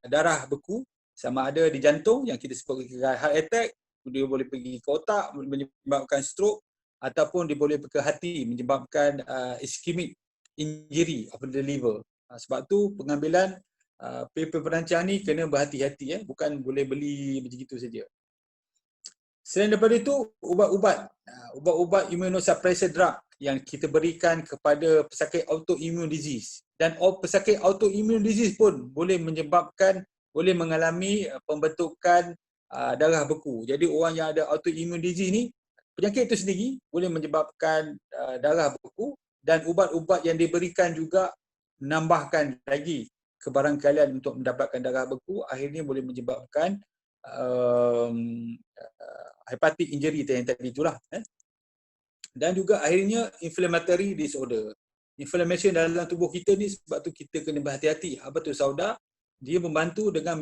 darah beku, sama ada di jantung yang kita sebut heart attack, dia boleh pergi ke otak menyebabkan stroke, ataupun dia boleh ke hati menyebabkan ischemic injury of the liver. Sebab tu pengambilan pil-pil perancang ni kena berhati-hati, bukan boleh beli begitu saja. Selain daripada itu, ubat-ubat immunosuppressor drug yang kita berikan kepada pesakit autoimmune disease. Dan pesakit autoimmune disease pun boleh mengalami pembentukan darah beku. Jadi orang yang ada autoimmune disease ni, penyakit itu sendiri boleh menyebabkan darah beku, dan ubat-ubat yang diberikan juga menambahkan lagi kebarangkalian untuk mendapatkan darah beku, akhirnya boleh menyebabkan hepatic injury yang tadi itulah. Dan juga akhirnya inflammatory disorder. Inflammation dalam tubuh kita ni, sebab tu kita kena berhati-hati. Habatus sauda dia membantu dengan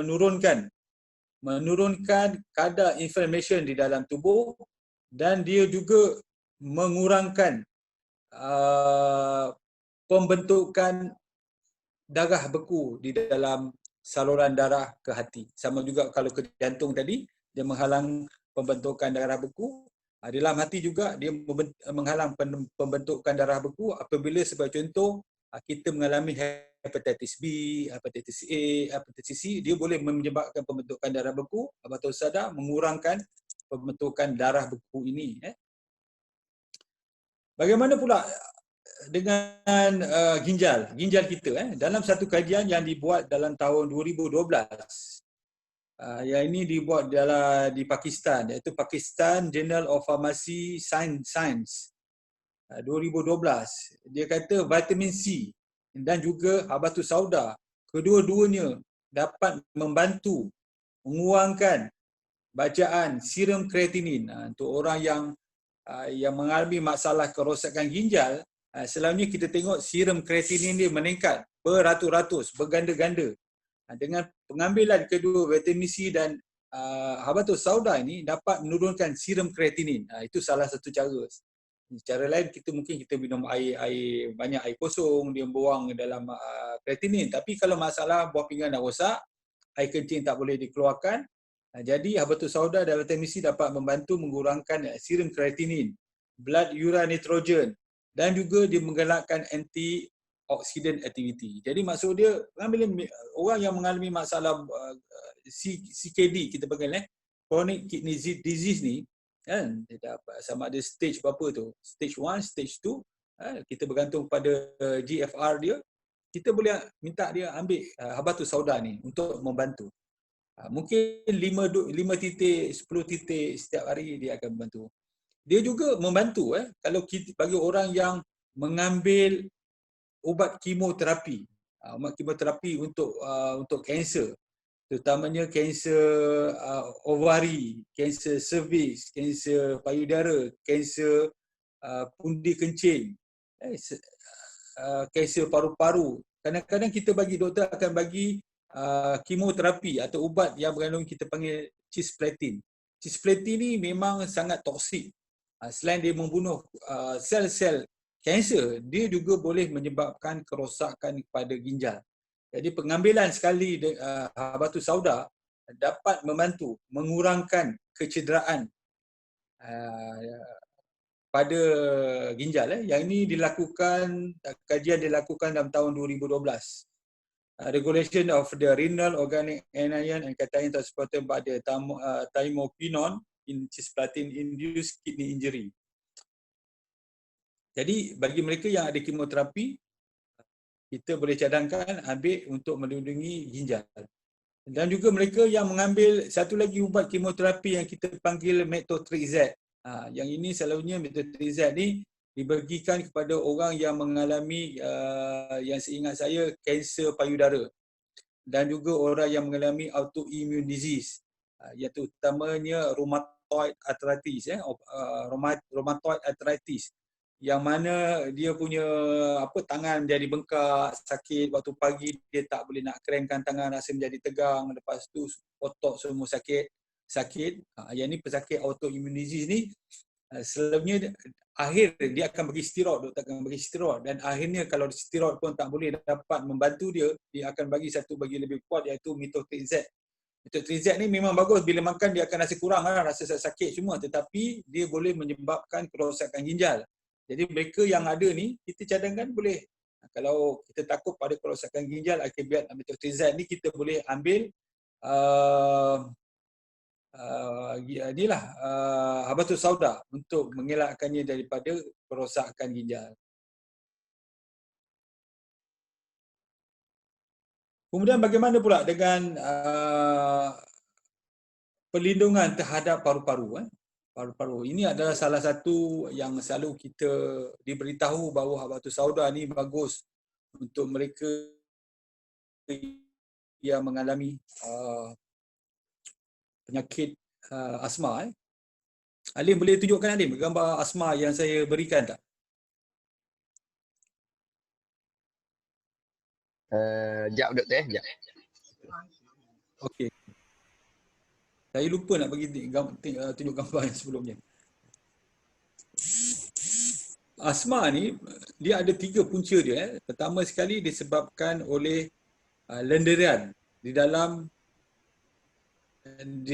menurunkan kadar inflammation di dalam tubuh, dan dia juga mengurangkan pembentukan darah beku di dalam saluran darah ke hati. Sama juga kalau ke jantung tadi, dia menghalang pembentukan darah beku. Di dalam hati juga dia menghalang pembentukan darah beku apabila sebagai contoh kita mengalami hepatitis B, hepatitis A, hepatitis C, dia boleh menyebabkan pembentukan darah beku. Habatus sauda mengurangkan pembentukan darah beku ini. Bagaimana pula dengan ginjal kita? Dalam satu kajian yang dibuat dalam tahun 2012, yang ini dibuat di Pakistan, iaitu Pakistan Journal of Pharmacy Science 2012. Dia kata vitamin C dan juga habatus sauda, kedua-duanya dapat membantu mengurangkan bacaan serum kreatinin. Untuk orang yang mengalami masalah kerosakan ginjal, selalunya kita tengok serum kreatinin dia meningkat beratus-ratus, berganda-ganda. Dengan pengambilan kedua vitamin C dan habatus sauda ini dapat menurunkan serum kreatinin. Itu salah satu cara. Cara lain kita minum banyak air kosong, dia buang dalam kreatinin. Tapi kalau masalah buah pinggang dah rosak, air kencing tak boleh dikeluarkan, Jadi habatus sauda dan vitamin C dapat membantu mengurangkan serum kreatinin, blood urea nitrogen, dan juga dia menggalakkan antioksidan aktiviti. Jadi maksud dia orang yang mengalami masalah CKD kita panggil chronic kidney disease ni kan, dia dapat sama ada stage berapa tu, stage 1, stage 2, kita bergantung pada GFR dia, kita boleh minta dia ambil habatus sauda ni untuk membantu. Mungkin 5 titik, 10 titik setiap hari dia akan membantu. Dia juga membantu kalau kita, bagi orang yang mengambil ubat kemoterapi, untuk kanser, terutamanya kanser ovari, kanser cervix, kanser payudara, kanser pundi kencing, kanser paru-paru. Kadang-kadang doktor akan bagi kemoterapi atau ubat yang mengandung kita panggil cisplatin. Cisplatin ni memang sangat toksik. Selain dia membunuh sel-sel kanser, dia juga boleh menyebabkan kerosakan pada ginjal. Jadi pengambilan sekali habatus sauda dapat membantu mengurangkan kecederaan pada ginjal. Yang ini kajian dilakukan dalam tahun 2012. Regulation of the renal organic anion and cation transporter by the thymophenol in cisplatin induced kidney injury. Jadi bagi mereka yang ada kemoterapi, kita boleh cadangkan ambil untuk melindungi ginjal. Dan juga mereka yang mengambil satu lagi ubat kemoterapi yang kita panggil methotrexate. Yang ini selalunya methotrexate ni dibagikan kepada orang yang mengalami yang seingat saya kanser payudara dan juga orang yang mengalami autoimmune disease, iaitu utamanya rheumatoid arthritis, rheumatoid arthritis, yang mana dia punya tangan jadi bengkak, sakit waktu pagi dia tak boleh nak kerenkan tangan, rasa menjadi tegang, lepas tu otot semua sakit. Yang ni pesakit autoimmune disease ni selalunya akhir dia akan bagi steroid, doktor akan bagi steroid, dan akhirnya kalau steroid pun tak boleh dapat membantu dia akan bagi satu bagi lebih kuat, iaitu methotrexate. Methotrexate ni memang bagus, bila makan dia akan rasa kurang, rasa sakit semua, tetapi dia boleh menyebabkan kerosakan ginjal. Jadi mereka yang ada ni kita cadangkan boleh, kalau kita takut pada kerosakan ginjal, akibat methotrexate ni kita boleh ambil habatus sauda untuk mengelakkannya daripada kerosakan ginjal. Kemudian bagaimana pula dengan perlindungan terhadap paru-paru? Paru-paru ini adalah salah satu yang selalu kita diberitahu bahawa habatus sauda ni bagus untuk mereka yang mengalami penyakit asma. Alim, boleh tunjukkan Alim gambar asma yang saya berikan tak? Sekejap doktor sekejap. Okey. Saya lupa nak bagi tunjuk gambar yang sebelumnya. Asma ni dia ada 3 punca dia. Pertama sekali disebabkan oleh lenderan di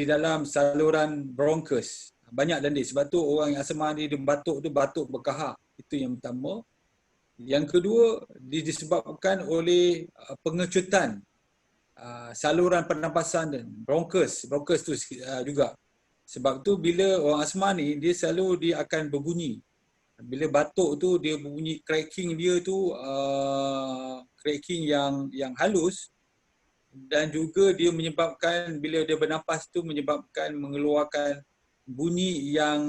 dalam saluran bronchus. Banyak lendir. Sebab tu orang yang asma ni dia batuk berkahak. Itu yang pertama. Yang kedua, disebabkan oleh pengecutan saluran pernafasan dan bronchus tu juga. Sebab tu bila orang asma ni dia akan berbunyi. Bila batuk tu dia berbunyi, cracking dia tu cracking yang halus, dan juga dia menyebabkan bila dia bernafas tu menyebabkan mengeluarkan bunyi yang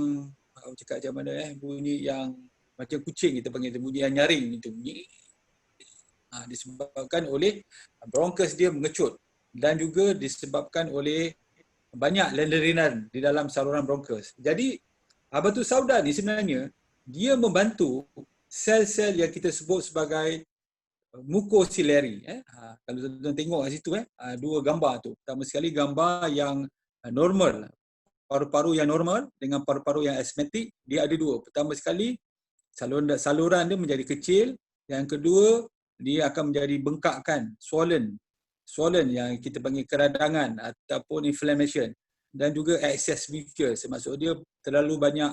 cakap macam mana bunyi yang macam kucing kita panggil, bunyi yang nyaring itu. Disebabkan oleh bronchus dia mengecut, dan juga disebabkan oleh banyak lenderinan di dalam saluran bronchus. Jadi habatus sauda ni sebenarnya dia membantu sel-sel yang kita sebut sebagai mucociliary. Kalau tuan-tuan tengok kat situ 2 gambar tu. Pertama sekali gambar yang normal, paru-paru yang normal dengan paru-paru yang asmatik, dia ada 2. Pertama sekali saluran dia menjadi kecil, yang kedua dia akan menjadi bengkakkan, swollen yang kita panggil keradangan ataupun inflammation. dan juga excess mucus, maksud dia terlalu banyak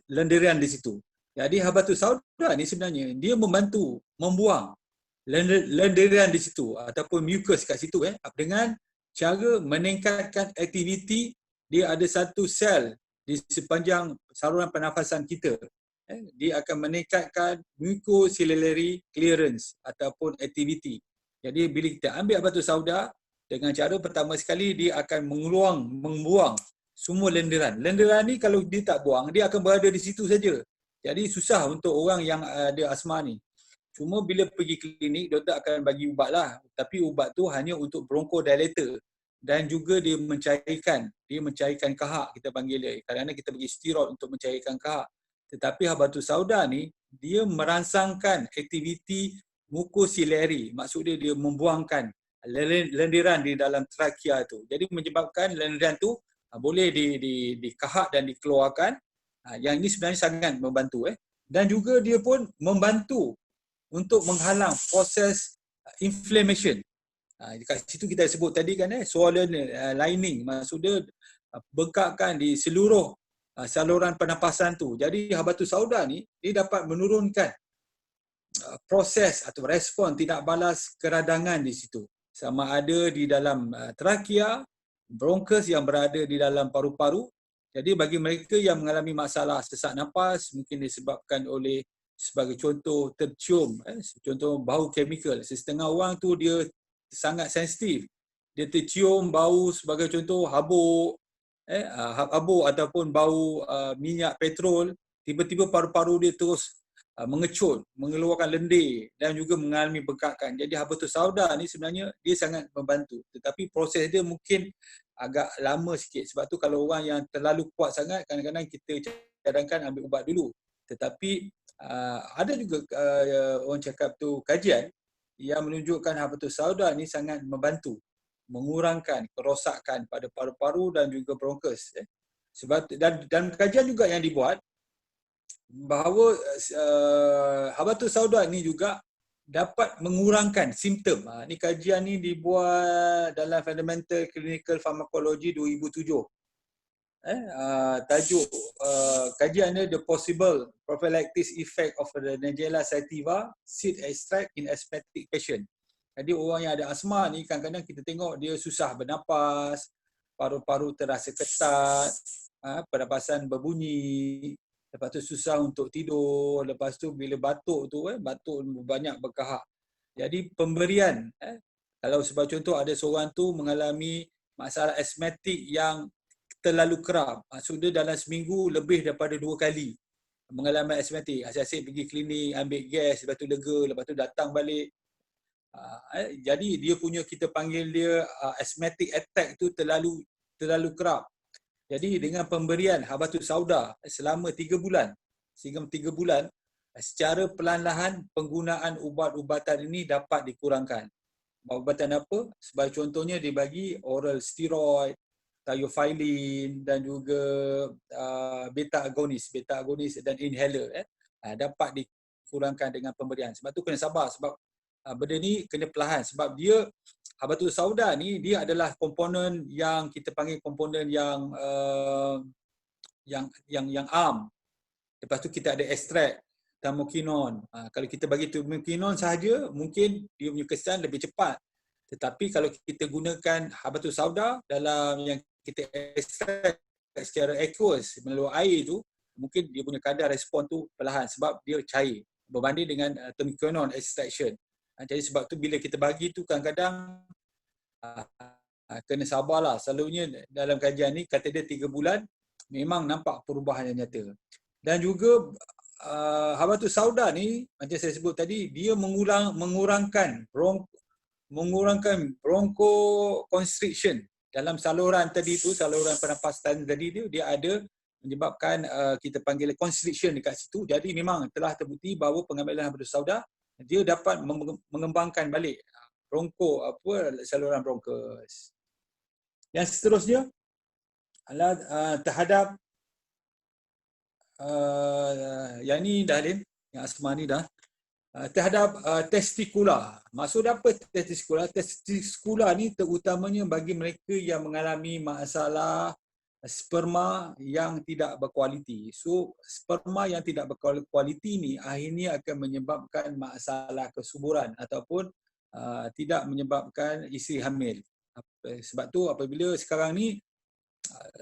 lendiran di situ. Jadi habatus sauda ni sebenarnya dia membantu membuang lendiran di situ ataupun mucus kat situ dengan cara meningkatkan aktiviti. Dia ada satu sel di sepanjang saluran pernafasan kita. Dia akan meningkatkan mucociliary clearance ataupun aktiviti. Jadi bila kita ambil habatus sauda, dengan cara pertama sekali dia akan membuang semua lendiran. Lendiran ni kalau dia tak buang, dia akan berada di situ saja. Jadi susah untuk orang yang ada asma ni. Cuma bila pergi klinik, doktor akan bagi ubat lah. Tapi ubat tu hanya untuk bronchodilator. Dan juga dia mencairkan kahak, kita panggil dia. Kadang-kadang kita bagi steroid untuk mencairkan kahak. Tetapi habatus sauda ni, dia merangsangkan aktiviti mucociliary. Maksud dia membuangkan lendiran di dalam trakea tu. Jadi menyebabkan lendiran tu boleh dikahak dan dikeluarkan. Yang ini sebenarnya sangat membantu. Dan juga dia pun membantu untuk menghalang proses inflammation. Dekat situ kita sebut tadi kan swollen lining, maksud dia bengkakkan di seluruh saluran pernafasan tu. Jadi habatus sauda ni dia dapat menurunkan proses atau respon tidak balas keradangan di situ. Sama ada di dalam trakea, bronchus yang berada di dalam paru-paru. Jadi bagi mereka yang mengalami masalah sesak nafas, mungkin disebabkan oleh sebagai contoh tercium, contoh bau chemical. Setengah orang tu dia sangat sensitif. Dia tercium bau sebagai contoh habuk, habuk ataupun bau minyak petrol, tiba-tiba paru-paru dia terus mengecut, mengeluarkan lendir dan juga mengalami bengkakan. Jadi habatus sauda ni sebenarnya dia sangat membantu. Tetapi proses dia mungkin agak lama sikit. Sebab tu kalau orang yang terlalu kuat sangat, kadang-kadang kita cadangkan ambil ubat dulu. Tetapi ada juga orang cakap tu kajian yang menunjukkan habatus sauda ni sangat membantu mengurangkan kerosakan pada paru-paru dan juga bronchus. Sebab dan kajian juga yang dibuat bahawa habatus sauda ni juga dapat mengurangkan simptom. Ni kajian ni dibuat dalam Fundamental Clinical Pharmacology 2007. Tajuk kajian ni The Possible Prophylactic Effect of the Nigella sativa Seed Extract in Asthmatic Patient. Jadi orang yang ada asma ni kadang-kadang kita tengok dia susah bernapas, paru-paru terasa ketat, pernafasan berbunyi, lepas tu susah untuk tidur, lepas tu bila batuk tu batuk banyak berkahak. Jadi pemberian kalau sebagai contoh ada seorang tu mengalami masalah asmatik yang terlalu kerap. Maksudnya dalam seminggu lebih daripada 2 kali mengalami asmatik. Asyik-asyik pergi klinik, ambil gas, lepas tu lega, lepas tu datang balik. Jadi dia punya, kita panggil dia asthmatic attack tu terlalu kerap. Jadi dengan pemberian habatus sauda selama 3 bulan, sehingga 3 bulan, secara perlahan-lahan penggunaan ubat-ubatan ini dapat dikurangkan. Ubat-ubatan apa? Sebagai contohnya dibagi oral steroid, thiophyllene dan juga beta agonis dan inhaler dapat dikurangkan dengan pemberian. Sebab tu kena sabar, sebab benda ni kena perlahan, sebab dia habatus sauda ni dia adalah komponen yang kita panggil komponen yang am. Lepas tu kita ada ekstrak tamokinon. Kalau kita bagi tamokinon sahaja mungkin dia punya kesan lebih cepat. Tetapi kalau kita gunakan habatus sauda dalam yang kita ekstrak secara aqueous melalui air tu, mungkin dia punya kadar respon tu perlahan sebab dia cair berbanding dengan tamokinon extraction. Jadi sebab tu bila kita bagi tu kadang-kadang kena sabarlah. Selalunya dalam kajian ni kata dia 3 bulan memang nampak perubahan yang nyata. Dan juga habatus sauda ni macam saya sebut tadi, dia mengurangkan bronchoconstriction dalam saluran tadi tu, saluran pernafasan tadi dia ada menyebabkan kita panggil constriction dekat situ. Jadi memang telah terbukti bahawa pengambilan habatus sauda dia dapat mengembangkan balik saluran bronchus. Yang seterusnya adalah terhadap yang ni dah Lin, yang asma ni dah. terhadap testikula. Maksud apa testikula? Testikula ni terutamanya bagi mereka yang mengalami masalah sperma yang tidak berkualiti. So, sperma yang tidak berkualiti ni akhirnya akan menyebabkan masalah kesuburan ataupun tidak menyebabkan isteri hamil. Sebab tu apabila sekarang ni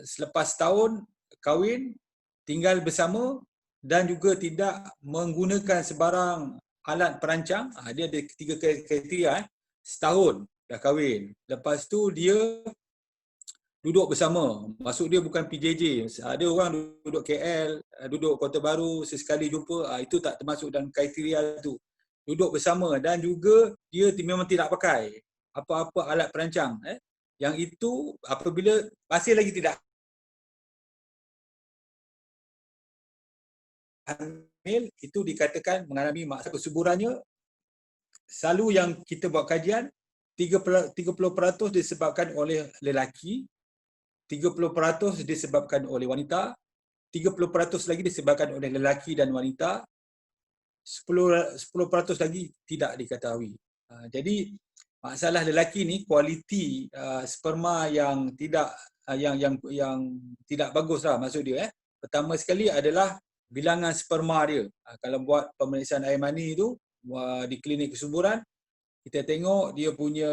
selepas tahun kahwin, tinggal bersama dan juga tidak menggunakan sebarang alat perancang, dia ada 3 kriteria. Setahun dah kahwin, lepas tu dia duduk bersama, maksud dia bukan PJJ. Ada orang duduk KL, duduk Kota Baru, sesekali jumpa, itu tak termasuk dalam kriteria tu. Duduk bersama dan juga dia memang tidak pakai apa-apa alat perancang. Yang itu apabila masih lagi tidak hamil, itu dikatakan mengalami masalah kesuburannya. Selalu yang kita buat kajian, 30% disebabkan oleh lelaki, 30% disebabkan oleh wanita, 30% lagi disebabkan oleh lelaki dan wanita, 10% lagi tidak diketahui. Jadi masalah lelaki ni kualiti sperma yang tidak yang tidak baguslah maksud dia. Pertama sekali adalah bilangan sperma dia. Kalau buat pemeriksaan air mani tu di klinik kesuburan, kita tengok dia punya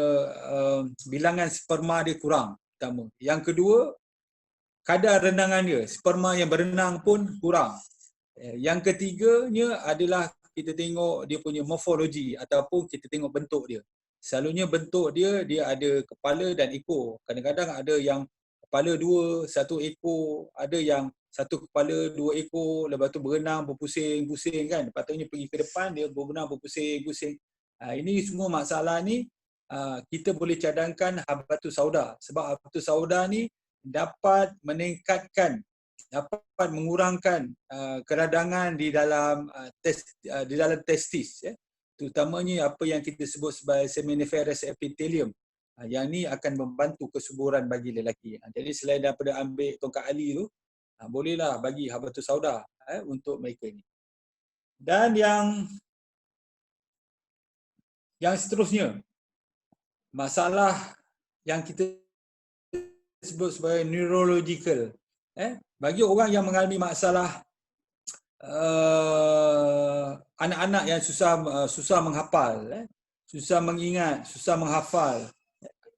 bilangan sperma dia kurang. Pertama. Yang kedua, kadar renangan dia, sperma yang berenang pun kurang. Yang ketiganya adalah kita tengok dia punya morfologi ataupun kita tengok bentuk dia. Selalunya bentuk dia ada kepala dan ekor. Kadang-kadang ada yang kepala 2, 1 ekor, ada yang 1 kepala 2 ekor, lepas tu berenang berpusing-pusing kan. Patutnya pergi ke depan, dia berenang berpusing-pusing. Ini semua masalah ni kita boleh cadangkan habatus sauda. Sebab habatus sauda ni dapat meningkatkan, dapat mengurangkan keradangan di dalam testis, terutamanya apa yang kita sebut sebagai seminiferous epithelium. Yang ni akan membantu kesuburan bagi lelaki. Jadi selain daripada ambil tongkat ali tu, bolehlah bagi habatus sauda untuk mereka ni. Dan yang seterusnya, masalah yang kita sebut sebagai neurological. Bagi orang yang mengalami masalah anak-anak yang susah menghafal, susah mengingat, susah menghafal,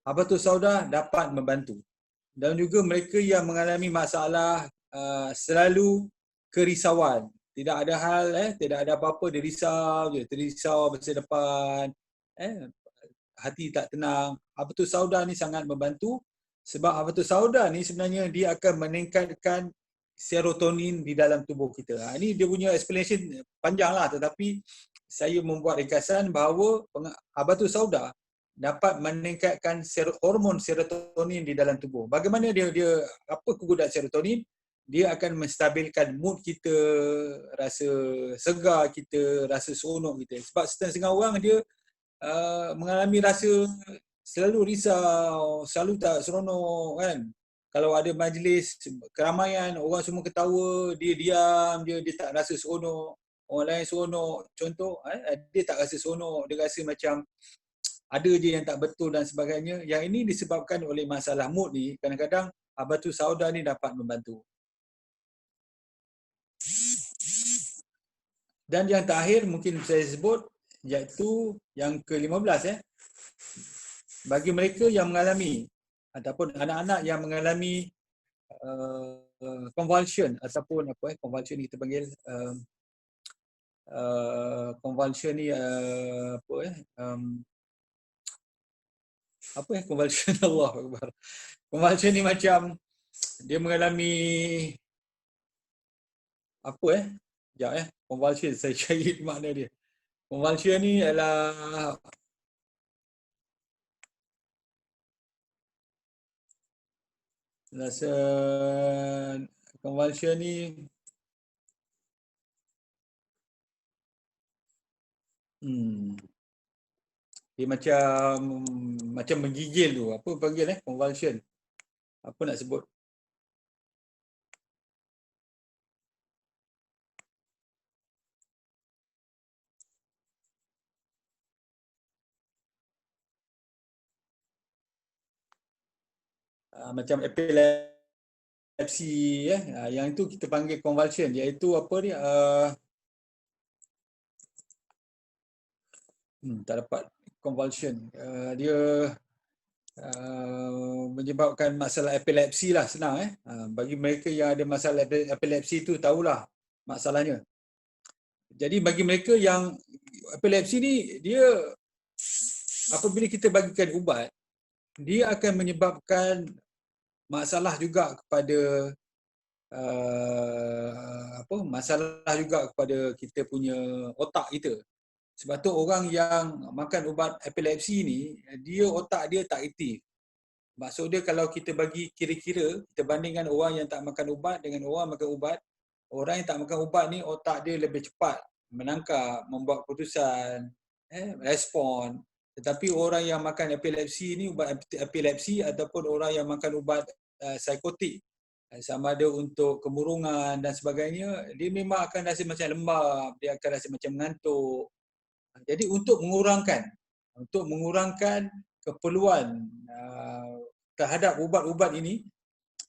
habatus sauda dapat membantu. Dan juga mereka yang mengalami masalah selalu kerisauan, tidak ada hal, tidak ada apa-apa, dia risau je, terisau masa depan, hati tak tenang. Habatus sauda ni sangat membantu sebab habatus sauda ni sebenarnya dia akan meningkatkan serotonin di dalam tubuh kita. Ini dia punya explanation panjang lah, tetapi saya membuat ringkasan bahawa habatus sauda dapat meningkatkan hormon serotonin di dalam tubuh. Bagaimana dia apa kegunaan serotonin? Dia akan menstabilkan mood kita, rasa segar kita, rasa seronok kita. Sebab setengah orang dia mengalami rasa selalu risau, selalu tak seronok kan. Kalau ada majlis keramaian, orang semua ketawa, dia diam, dia tak rasa seronok. Orang lain seronok, contoh, dia tak rasa seronok, dia rasa macam ada je yang tak betul dan sebagainya. Yang ini disebabkan oleh masalah mood ni, kadang-kadang habatus sauda ni dapat membantu. Dan yang terakhir mungkin saya sebut, iaitu yang ke-15, bagi mereka yang mengalami ataupun anak-anak yang mengalami convulsion ataupun convulsion ni kita panggil convulsion ni convulsion Allah Akbar. Convulsion ni macam dia mengalami convulsion, saya cari makna dia. Convulsion ni adalah rasa convulsion ni dia macam menggigil tu. Apa panggil convulsion? Apa nak sebut? macam epilepsi yang itu kita panggil convulsion, iaitu apa ni, tak dapat convulsion, dia menyebabkan masalah epilepsi lah, senang bagi mereka yang ada masalah epilepsi tu tahulah masalahnya. Jadi bagi mereka yang epilepsi ni, dia apabila kita bagikan ubat, dia akan menyebabkan masalah juga kepada masalah juga kepada kita punya otak kita. Sebab tu orang yang makan ubat epilepsi ni, dia otak dia tak aktif. Maksud dia kalau kita bagi kira-kira, kita bandingkan orang yang tak makan ubat dengan orang makan ubat, orang yang tak makan ubat ni otak dia lebih cepat menangkap, membuat keputusan, respon. Tetapi orang yang makan epilepsi ni, ubat epilepsi ataupun orang yang makan ubat psikotik, sama ada untuk kemurungan dan sebagainya, dia memang akan rasa macam lembab, dia akan rasa macam mengantuk. Jadi untuk mengurangkan keperluan terhadap ubat-ubat ini,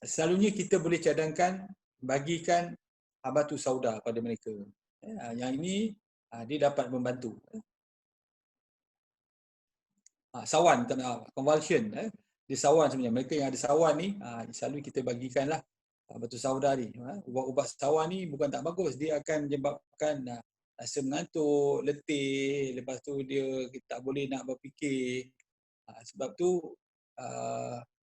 selalunya kita boleh cadangkan bagikan habatus sauda pada mereka. Yang ini dia dapat membantu. Sawan, convulsion, dia sawan sebenarnya. Mereka yang ada sawan ni, selalu kita bagikanlah habatus sauda ni. Ubat-ubat sawan ni bukan tak bagus, dia akan menyebabkan rasa mengantuk, letih, lepas tu dia tak boleh nak berfikir. Sebab tu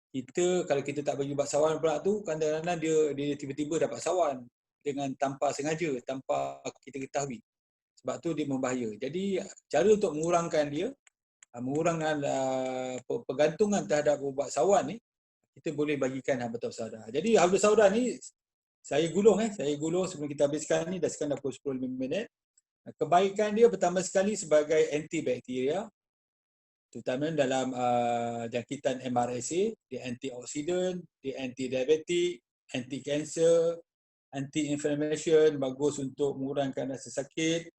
kita, kalau kita tak bagi ubat sawan pula tu, kadang-kadang dia tiba-tiba dapat sawan dengan tanpa sengaja, tanpa kita ketahui. Sebab tu dia membahaya. Jadi cara untuk mengurangkan dia, mengurangkan pergantungan terhadap ubat sawan ni, kita boleh bagikan habatus sauda. Jadi habatus sauda ni saya gulung sebelum kita habiskan ni, dah sekarang dah pukul 10 minit. Kebaikan dia pertama sekali sebagai antibakteria, terutama dalam jangkitan MRSA, dia antioksidan, dia anti-diabetik, anti-kanser, anti-inflammation, bagus untuk mengurangkan rasa sakit.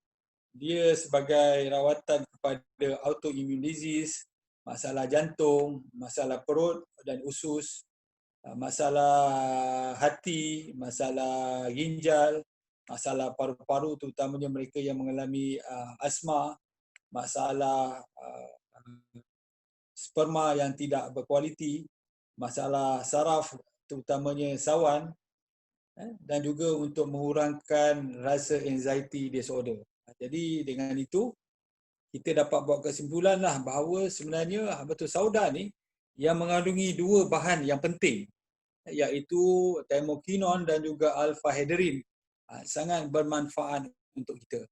Dia sebagai rawatan kepada autoimmune disease, masalah jantung, masalah perut dan usus, masalah hati, masalah ginjal, masalah paru-paru, terutamanya mereka yang mengalami asma, masalah sperma yang tidak berkualiti, masalah saraf, terutamanya sawan, dan juga untuk mengurangkan rasa anxiety disorder. Jadi dengan itu, kita dapat buat kesimpulan lah bahawa sebenarnya habatus sauda ni yang mengandungi dua bahan yang penting, iaitu thymokinone dan juga alpha-hedrin, sangat bermanfaat untuk kita.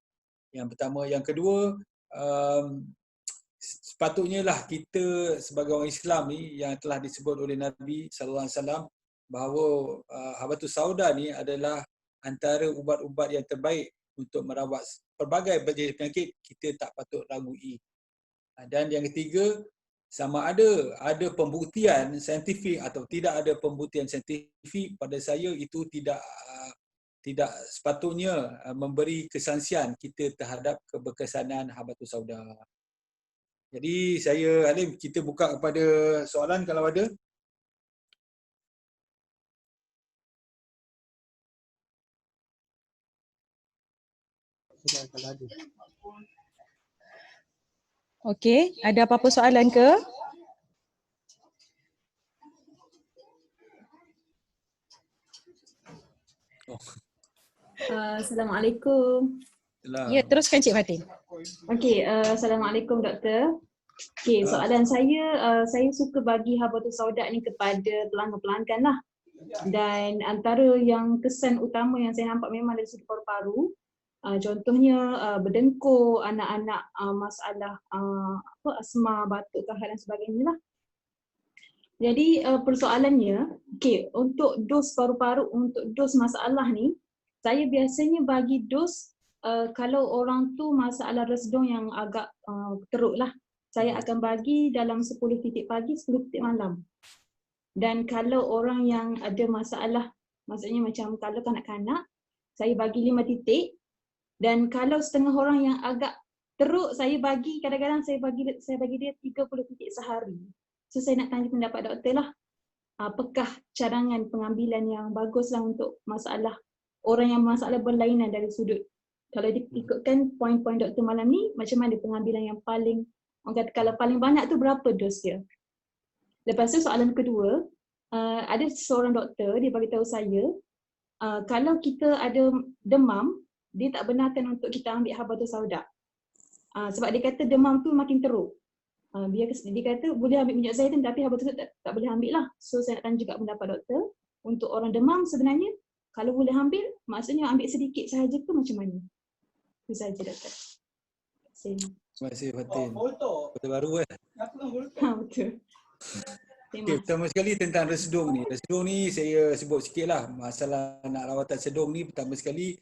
Yang pertama. Yang kedua, sepatutnya lah kita sebagai orang Islam ni, yang telah disebut oleh Nabi SAW bahawa habatus sauda ni adalah antara ubat-ubat yang terbaik untuk merawat pelbagai jenis penyakit, kita tak patut ragui. Dan yang ketiga, sama ada pembuktian saintifik atau tidak ada pembuktian saintifik, pada saya itu tidak sepatutnya memberi kesangsian kita terhadap keberkesanan habatus sauda. Jadi saya, Halim, kita buka kepada soalan kalau ada. Okey, ada apa-apa soalan ke? Assalamualaikum. Ya, teruskan Cik Fatin. Okey, Assalamualaikum doktor. Okey, soalan saya suka bagi habatus sauda ni kepada pelanggan-pelanggan lah. Dan antara yang kesan utama yang saya nampak memang dari sudut paru-paru, contohnya berdengkur, anak-anak masalah asma, batuk, kahar dan sebagainya lah. Jadi persoalannya, okey, untuk dos paru-paru, untuk dos masalah ni, saya biasanya bagi dos kalau orang tu masalah resdung yang agak teruk lah, saya akan bagi dalam 10 titik pagi, 10 titik malam. Dan kalau orang yang ada masalah, maksudnya macam kalau kanak-kanak, saya bagi 5 titik. Dan kalau setengah orang yang agak teruk, saya bagi, kadang-kadang saya bagi dia 30 titik sehari. So saya nak tanya pendapat doktor lah. apakah cadangan pengambilan yang baguslah untuk masalah orang yang masalah berlainan dari sudut. Kalau diikutkan poin-poin doktor malam ni, macam mana pengambilan yang paling, orang kata kalau paling banyak tu berapa dos dia. Lepas tu soalan kedua, ada seorang doktor, dia bagi tahu saya, kalau kita ada demam, dia tak benarkan untuk kita ambil habatus sauda. Sebab dia kata demam tu makin teruk. Dia kata boleh ambil minyak zaitun tapi habatus sauda tak boleh ambil lah. So saya nak tanya juga pendapat doktor, untuk orang demam sebenarnya, kalau boleh ambil, maksudnya ambil sedikit sahaja tu macam mana? Itu sahaja doktor. Terima kasih Fatin. Betul baru Betul. Okay, pertama sekali tentang resdung ni. Resdung ni saya sebut sikit lah. Masalah nak rawatan sedung ni, pertama sekali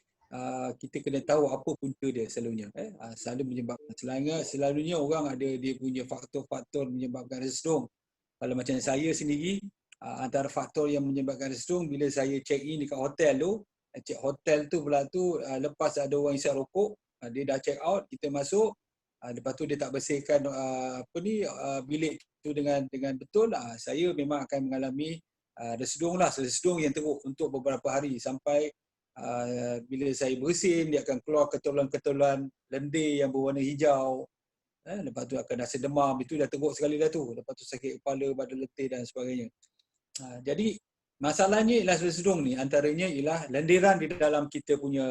kita kena tahu apa punca dia selalunya. Selalu menyebabkan selalunya orang ada dia punya faktor-faktor menyebabkan resdung. Kalau macam saya sendiri, antara faktor yang menyebabkan resdung, bila saya check in dekat hotel tu, check hotel tu pula tu, lepas ada orang isap rokok, dia dah check out, kita masuk, lepas tu dia tak bersihkan bilik tu dengan betul, saya memang akan mengalami resdung lah, resdung yang teruk untuk beberapa hari sampai bila saya bersin, dia akan keluar ketulan-ketulan lendir yang berwarna hijau. Lepas tu akan rasa demam, itu dah teruk sekali dah tu. Lepas tu sakit kepala, badan letih dan sebagainya. Jadi masalahnya ialah resdung ni antaranya ialah lendiran di dalam kita punya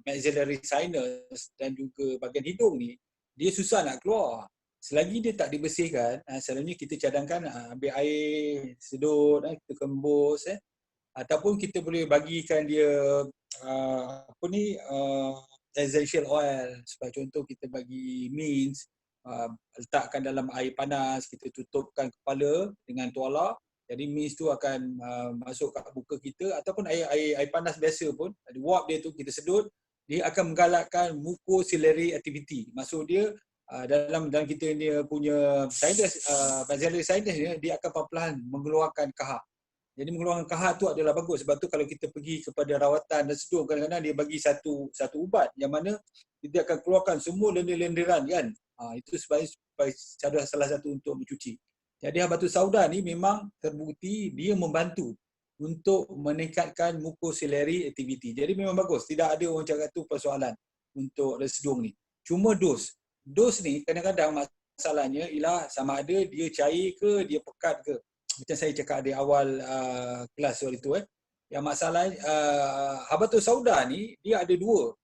maxillary sinus dan juga bahagian hidung ni, dia susah nak keluar. Selagi dia tak dibersihkan, selalunya kita cadangkan ambil air, sedut, kita kembus, ataupun kita boleh bagikan dia essential oil. Sebagai contoh, kita bagi mints, letakkan dalam air panas, kita tutupkan kepala dengan tuala. Jadi mints tu akan masuk kat muka kita, ataupun air panas biasa pun, ada wap dia tu kita sedut, dia akan menggalakkan mucociliary activity. Maksud dia dalam kita ni punya sinus, maxillary sinus dia akan perlahan-lahan mengeluarkan kahak. Jadi mengeluarkan kahak tu adalah bagus. Sebab tu kalau kita pergi kepada rawatan resdung, kadang-kadang dia bagi satu ubat yang mana dia akan keluarkan semua lendir-lendiran kan. Itu sebagai salah satu untuk mencuci. Jadi habatus sauda ni memang terbukti dia membantu untuk meningkatkan mucociliary activity. Jadi memang bagus. Tidak ada orang cakap tu persoalan untuk resdung ni. Cuma dos. Dos ni kadang-kadang masalahnya ialah sama ada dia cair ke, dia pekat ke. Macam saya cakap di awal kelas waktu itu, yang masalah habatus sauda ni dia ada dua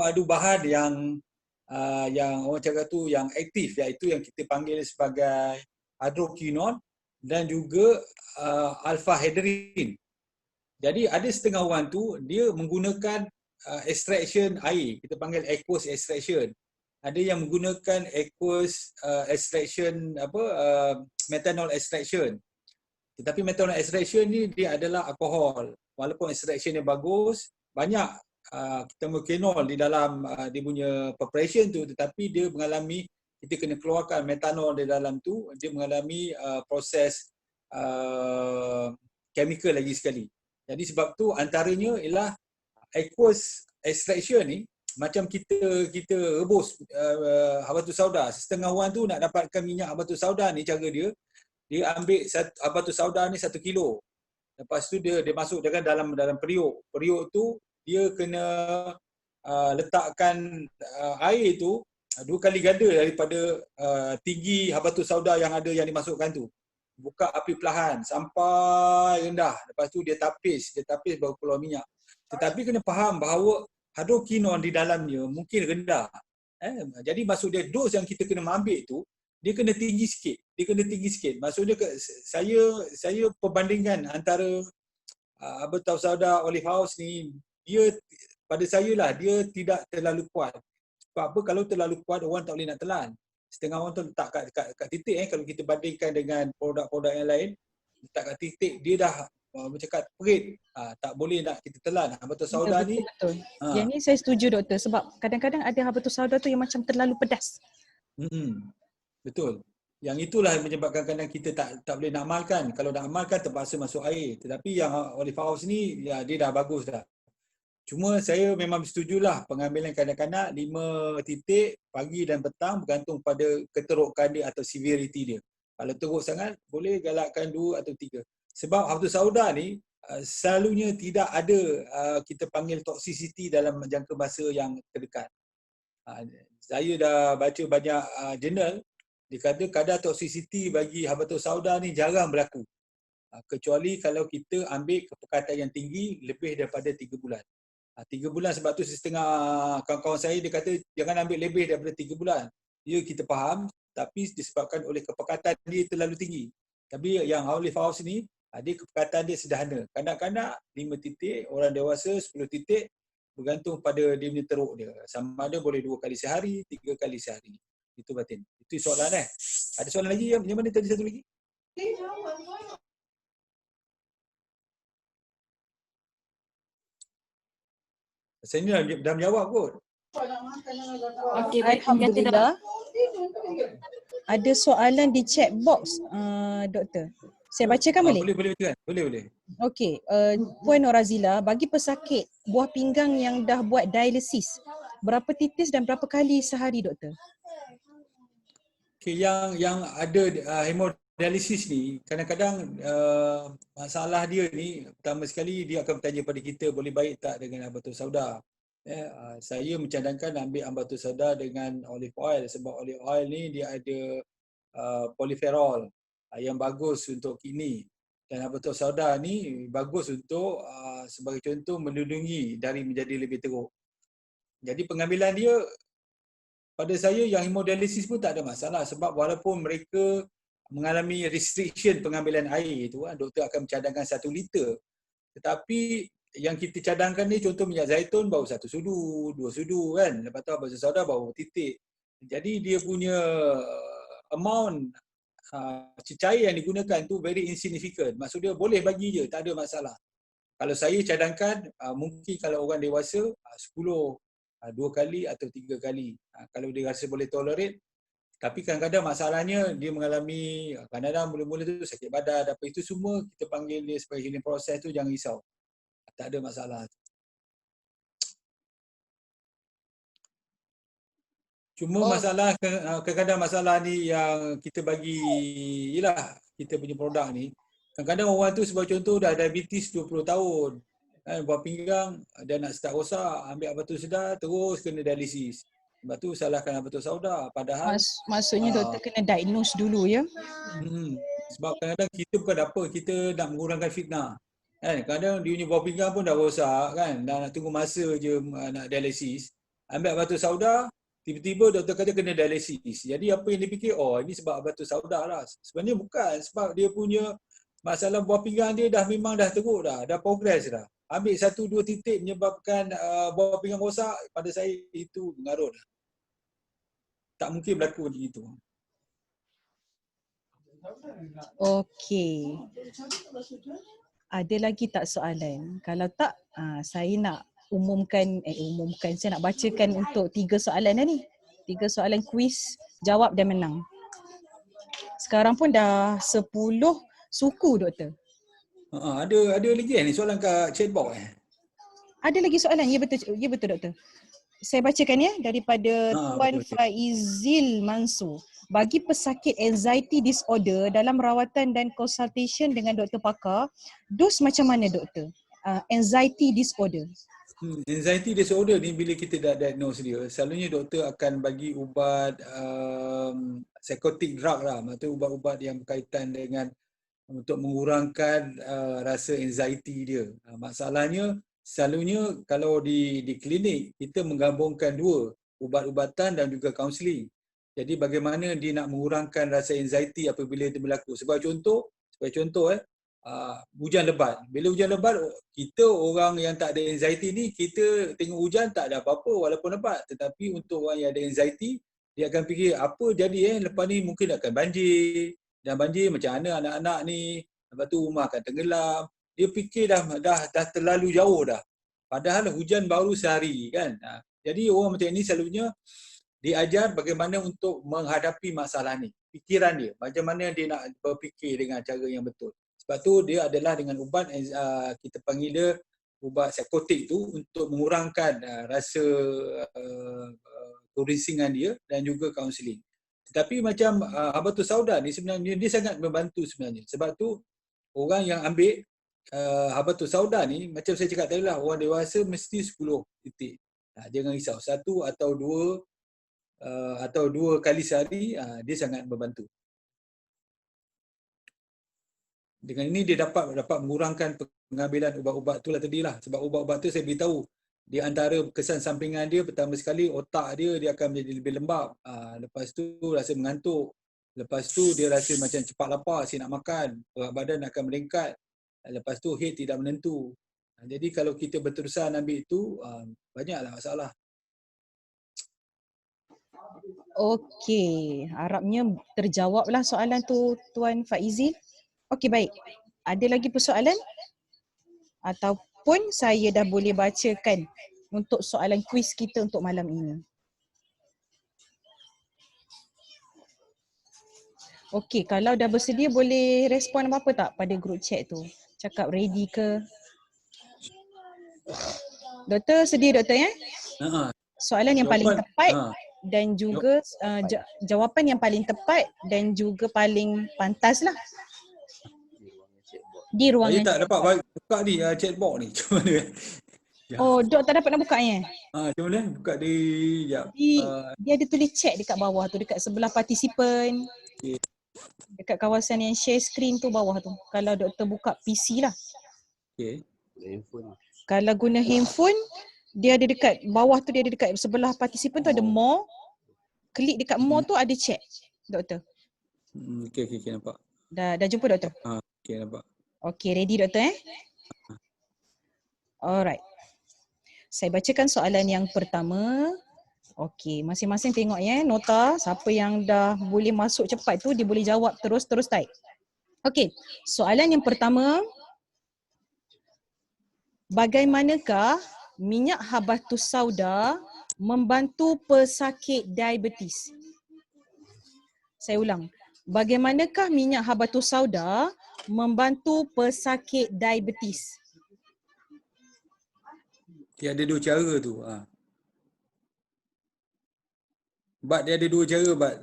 adu bahan yang orang cakap tu yang aktif, iaitu yang kita panggil sebagai hydroquinone dan juga alpha hedrin. Jadi ada setengah orang tu dia menggunakan extraction air, kita panggil aqueous extraction. Ada yang menggunakan aqueous extraction, methanol extraction. Tetapi methanol extraction ni dia adalah alkohol. Walaupun extraction dia bagus, banyak kita kenol di dalam dia punya preparation tu, tetapi dia mengalami, kita kena keluarkan metanol di dalam tu, dia mengalami proses chemical lagi sekali. Jadi sebab tu antaranya ialah aqueous extraction ni, macam kita rebus habatus sauda. Setengah orang tu nak dapatkan minyak habatus sauda ni, cara dia ambil habatus sauda ni 1 kilo. Lepas tu dia masuk dalam periuk. Periuk tu dia kena letakkan air tu 2 kali ganda daripada tinggi habatus sauda yang dimasukkan tu. Buka api perlahan sampai rendah. Lepas tu dia tapis baru keluar minyak. Tetapi kena faham bahawa hydroquinone di dalamnya mungkin rendah. Jadi maksud dia dos yang kita kena ambil tu dia kena tinggi sikit. Maksudnya saya perbandingan antara habatus sauda olive house ni, dia pada saya lah dia tidak terlalu kuat. Sebab apa? Kalau terlalu kuat orang tak boleh nak telan. Setengah orang tu letak kat titik kalau kita bandingkan dengan produk-produk yang lain, letak kat titik dia dah bercakap perit, tak boleh nak kita telan. Habatus sauda ni betul. Yang ni saya setuju doktor, sebab kadang-kadang ada habatus sauda tu yang macam terlalu pedas. Betul. Yang itulah yang menyebabkan kadang kita tak boleh nak amalkan. Kalau nak amalkan terpaksa masuk air. Tetapi yang olive house ni dia dah bagus dah. Cuma saya memang setujulah pengambilan kanak-kanak 5 titik pagi dan petang, bergantung pada keterokan dia atau severity dia. Kalau teruk sangat, boleh galakkan 2 atau 3. Sebab Habbatus Sauda ni selalunya tidak ada kita panggil toxicity dalam jangka masa yang terdekat. Saya dah baca banyak jurnal, dia kata kadar toxicity bagi Habbatus Sauda ni jarang berlaku. Kecuali kalau kita ambil kepekatan yang tinggi lebih daripada 3 bulan. 3 bulan sebab tu setengah kawan-kawan saya dia kata jangan ambil lebih daripada 3 bulan. Ya kita faham, tapi disebabkan oleh kepekatan dia terlalu tinggi. Tapi yang Olive House ni, dia kepekatan dia sederhana. Kanak-kanak 5 titik, orang dewasa 10 titik, bergantung pada dia punya teruk dia. Sama ada boleh 2 kali sehari, 3 kali sehari. Itu batin. Itu soalan Ada soalan lagi yang mana tadi satu lagi? Saya ni dah menjawab kot. Okey, baik. Alhamdulillah. Ada soalan di chat box, Doktor. Saya bacakan boleh? Boleh bacakan. Boleh. Okey, Puan Norazila, bagi pesakit buah pinggang yang dah buat dialisis, berapa titis dan berapa kali sehari, Doktor? Okay, yang ada hemodialisis ni, kadang-kadang masalah dia ni, pertama sekali dia akan bertanya pada kita boleh baik tak dengan Habbatus Sauda. Saya mencadangkan ambil Habbatus Sauda dengan olive oil sebab olive oil ni dia ada polyferol yang bagus untuk kidney. Dan Habbatus Sauda ni bagus untuk sebagai contoh melindungi dari menjadi lebih teruk. Jadi pengambilan dia pada saya yang hemodialisis pun tak ada masalah sebab walaupun mereka mengalami restriction pengambilan air itu, doktor akan mencadangkan 1 liter. Tetapi yang kita cadangkan ni contoh minyak zaitun baru 1 sudu, 2 sudu kan. Lepas tu Habbatus Sauda baru titik. Jadi dia punya amount cecair yang digunakan tu very insignificant. Maksud dia boleh bagi je, tak ada masalah. Kalau saya cadangkan mungkin kalau orang dewasa 10 2 kali atau 3 kali. Kalau dia rasa boleh tolerate. Tapi kadang-kadang masalahnya dia mengalami kadang-kadang mula-mula tu sakit badan. Apa itu semua kita panggil dia sebagai healing process tu, jangan risau. Tak ada masalah. Cuma masalah kadang-kadang masalah ni yang kita bagi ialah kita punya produk ni. Kadang-kadang orang tu sebagai contoh dah diabetes 20 tahun. Buah pinggang dia nak start rosak, ambil Habbatus Sauda terus kena dialisis. Sebab tu salahkan Habbatus Sauda padahal Maksudnya doktor kena diagnose dulu ya. Sebab kadang-kadang kita bukan apa, kita nak mengurangkan fitnah. Kadang dia punya buah pinggang pun dah rosak kan, dah nak tunggu masa je nak dialisis. Ambil Habbatus Sauda, tiba-tiba doktor kata kena dialisis. Jadi apa yang dia fikir, ini sebab Habbatus Sauda lah. Sebenarnya bukan, sebab dia punya masalah buah pinggang dia memang dah teruk dah progress dah. Ambil 1-2 titik menyebabkan buah pinggang rosak, pada saya itu mengarut. Tak mungkin berlaku macam itu. Okey. Ada lagi tak soalan? Kalau tak, saya nak umumkan, saya nak bacakan untuk 3 soalan dah ni. 3 soalan kuis, jawab dan menang. Sekarang pun dah 10 suku, Doktor. Ada lagi ni soalan kat chatbox Ada lagi soalan? Ya betul Doktor. Saya bacakan ya daripada Tuan betul. Faizil Mansur. Bagi pesakit anxiety disorder dalam rawatan dan consultation dengan doktor pakar, dos macam mana doktor? Anxiety disorder. Anxiety disorder ni bila kita dah diagnose dia, selalunya doktor akan bagi ubat psychotic drug lah. Maksudnya ubat-ubat yang berkaitan dengan untuk mengurangkan rasa anxiety dia. Masalahnya selalunya kalau di klinik kita menggabungkan 2, ubat-ubatan dan juga kaunseling. Jadi bagaimana dia nak mengurangkan rasa anxiety apabila dia berlaku. Sebagai contoh hujan lebat. Bila hujan lebat, kita orang yang tak ada anxiety ni, kita tengok hujan tak ada apa-apa walaupun lebat. Tetapi untuk orang yang ada anxiety, dia akan fikir apa jadi lepas ni mungkin akan banjir. Dan banjir macam mana anak-anak ni, lepas tu rumah akan tenggelam. Dia fikir dah terlalu jauh dah. Padahal hujan baru sehari kan. Jadi orang macam ni selalunya diajar bagaimana untuk menghadapi masalah ni. Fikiran dia, macam mana dia nak berfikir dengan cara yang betul. Sebab tu dia adalah dengan ubat, kita panggil dia ubat psikotik tu untuk mengurangkan rasa kerisingan dia dan juga kaunseling. Tapi macam habatus sauda ni sebenarnya dia sangat membantu sebenarnya. Sebab tu orang yang ambil habatus sauda ni, macam saya cakap tadi lah, orang dewasa mesti 10 titik. Jangan risau, 1 atau 2 kali sehari, dia sangat membantu. Dengan ini dia dapat mengurangkan pengambilan ubat-ubat tu lah tadi lah. Sebab ubat-ubat tu saya beritahu, di antara kesan sampingan dia, pertama sekali otak dia akan menjadi lebih lembab. Lepas tu rasa mengantuk. Lepas tu dia rasa macam cepat lapar, asyik nak makan. Berat badan akan meningkat. Lepas tu head tidak menentu. Jadi kalau kita berterusan ambil itu, banyaklah masalah. Okey, harapnya terjawablah soalan tu Tuan Faizi. Okey, baik. Ada lagi persoalan? Ataupun saya dah boleh bacakan untuk soalan kuis kita untuk malam ini. Okey, kalau dah bersedia boleh respon apa-apa tak pada group chat tu? Cakap ready ke? Doktor, sedia doktor ya? Soalan yang paling tepat dan juga jawapan yang paling tepat dan juga paling pantas lah. Di ruangan. Saya tak dapat buka ni chatbox ni. Macam mana? Oh, dok tak dapat nak bukanya? Macam mana? Buka di sekejap. Dia ada tulis chat dekat bawah tu, dekat sebelah participant. Okay. Dekat kawasan yang share screen tu bawah tu. Kalau doktor buka PC lah. Okay. Kalau guna handphone, dia ada dekat bawah tu, dia ada dekat sebelah participant tu ada more. Klik dekat more tu ada chat, doktor. Okay, nampak. Dah jumpa doktor? Okay, nampak. Okay, ready doktor Alright. Saya bacakan soalan yang pertama. Okay, masing-masing tengok nota. Siapa yang dah boleh masuk cepat tu, dia boleh jawab terus type. Okay, soalan yang pertama. Bagaimanakah minyak habatus sauda membantu pesakit diabetes? Saya ulang. Bagaimanakah minyak habatus sauda membantu pesakit diabetes? Dia ada 2 cara tu. Bat dia ada 2 cara, Bat.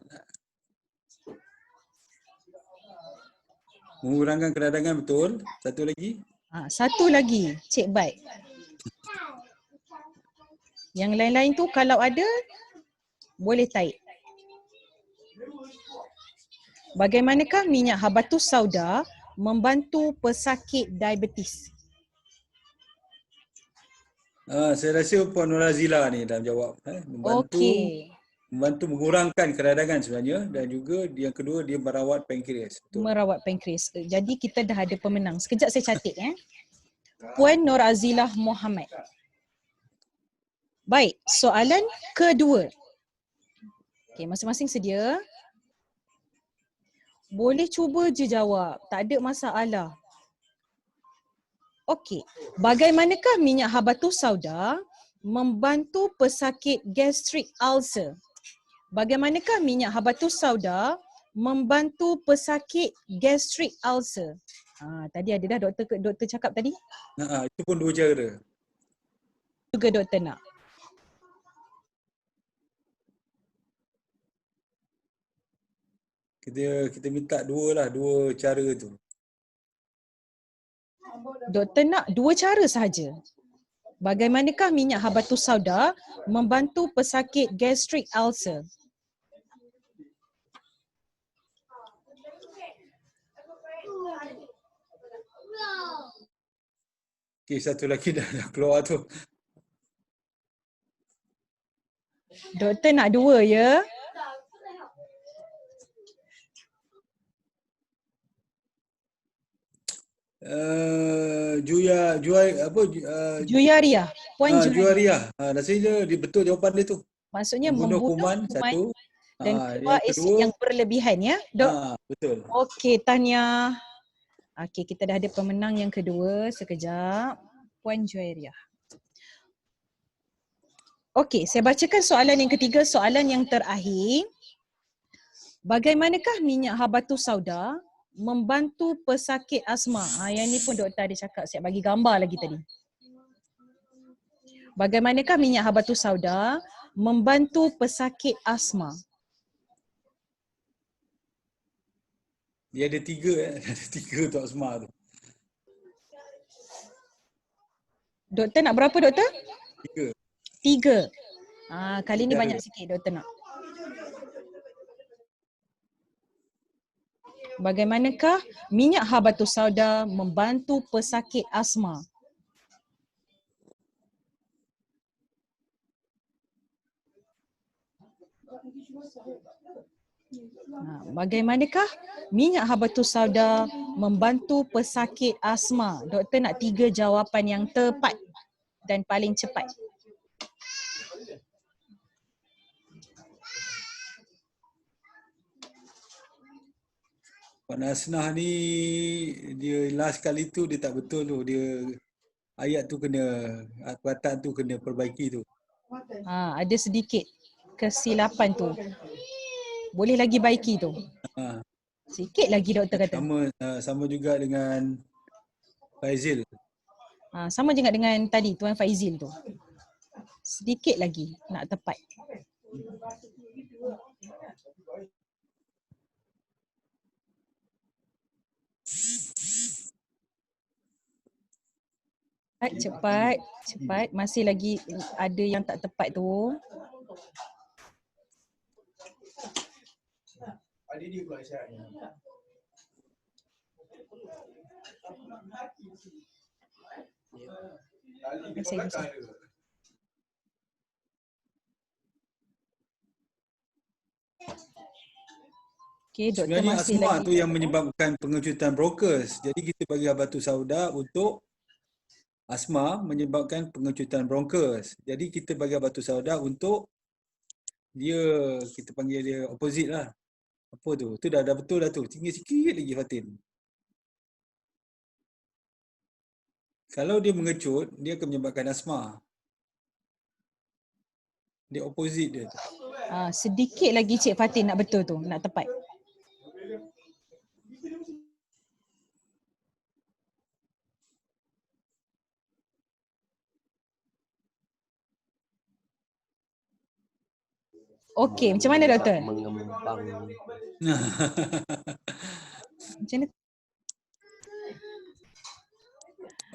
Mengurangkan keradangan, betul. Satu lagi. Satu lagi, Cik Bat. Yang lain-lain tu kalau ada, boleh type. Bagaimanakah minyak habatus sauda membantu pesakit diabetes? Saya rasa Puan Norazila ni dah jawab. Membantu mengurangkan keradangan sebenarnya, dan juga yang kedua dia merawat pankreas. Betul. Merawat pankreas. Jadi kita dah ada pemenang. Sekejap saya catat Puan Norazilah Muhammad. Baik, soalan kedua. Okey, masing-masing sedia? Boleh cuba je jawab, tak ada masalah. Okey, bagaimanakah minyak habatus sauda membantu pesakit gastric ulcer? Bagaimanakah minyak habatus sauda membantu pesakit gastric ulcer? Tadi ada dah doktor cakap tadi? Itu pun 2 cara. Juga doktor nak. Kita minta 2 cara tu. Doktor nak 2 cara sahaja. Bagaimanakah minyak habatus sauda membantu pesakit gastric ulcer? Okey, satu lagi dah keluar tu. Doktor nak 2 ya? Juyaria. Puan Juyaria. Rasanya dia betul jawapan dia tu. Maksudnya membunuh kuman satu. Dan kedua asid yang berlebihan ya, Dok? Betul. Okey, tahniah. Okey, kita dah ada pemenang yang kedua. Sekejap. Puan Juyaria. Okey, saya bacakan soalan yang ketiga, soalan yang terakhir. Bagaimanakah minyak habatus sauda membantu pesakit asma? Yang ni pun doktor ada cakap, saya bagi gambar lagi tadi. Bagaimanakah minyak habatus sauda membantu pesakit asma? Dia ada 3 ada 3 untuk asma tu. Doktor nak berapa doktor? 3. 3. Kali ni Kita banyak ada. sikit doktor nak. Bagaimanakah minyak habatus sauda membantu pesakit asma? Bagaimanakah minyak habatus sauda membantu pesakit asma? Doktor nak 3 jawapan yang tepat dan paling cepat. Pak Nasnah ni dia last kali tu dia tak betul tu. Dia ayat tu kena, perkataan tu kena perbaiki tu. Ada sedikit kesilapan tu. Boleh lagi baiki tu. Ha, Sikit lagi doktor kata. sama juga dengan Faizil. Sama juga dengan tadi Tuan Faizil tu. Sedikit lagi nak tepat. Cepat. Masih lagi ada yang tak tepat tu. Saya. Okay, doktor Sebenarnya masih asma lagi. tu yang menyebabkan pengecutan bronkus. Jadi kita bagi habatus sauda untuk asma menyebabkan pengecutan bronkus. Jadi kita bagi habatus sauda untuk dia, kita panggil dia opposite lah. Apa tu? Tu dah betul dah tu. Tinggal sikit lagi Fatin. Kalau dia mengecut, dia akan menyebabkan asma. Dia opposite dia tu. Sedikit lagi Cik Fatin nak betul tu, nak tepat. Okey, macam mana doktor? Mengembang. Macam mana?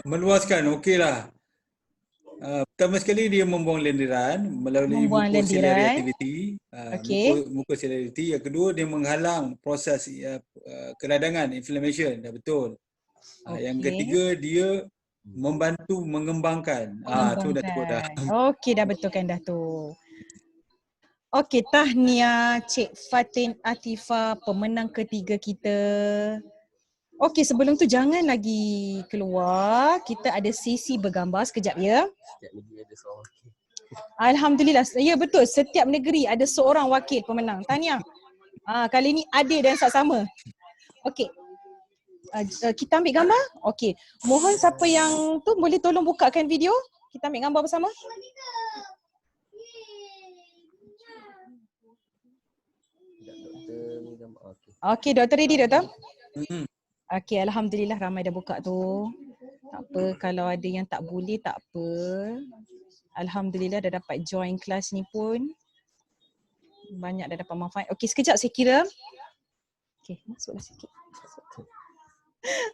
Meluaskan, okeylah. Pertama sekali dia membuang lendiran melalui Membuang lendiran. mucociliary Okey. mucociliary. Yang kedua dia menghalang proses keradangan, inflammation. Dah betul. Yang Okey. ketiga dia membantu mengembangkan. Tu dah betul dah. Okey, dah betulkan dah tu. Okey, tahniah Cik Fatin Atifah, pemenang ketiga kita. Okey, sebelum tu jangan lagi keluar. Kita ada sesi bergambar sekejap ya. Setiap negeri ada seorang wakil. Alhamdulillah. Ya betul, setiap negeri ada seorang wakil pemenang. Tahniah. Kali ni adil dan saksama. Okey. Kita ambil gambar? Okey. Mohon siapa yang tu boleh tolong bukakan video. Kita ambil gambar bersama. Okey, doktor ready doktor? Okey, alhamdulillah ramai dah buka tu. Tak apa, kalau ada yang tak boleh tak apa. Alhamdulillah dah dapat join kelas ni pun. Banyak dah dapat manfaat. Okey, sekejap saya kira. Okey, masuklah sikit.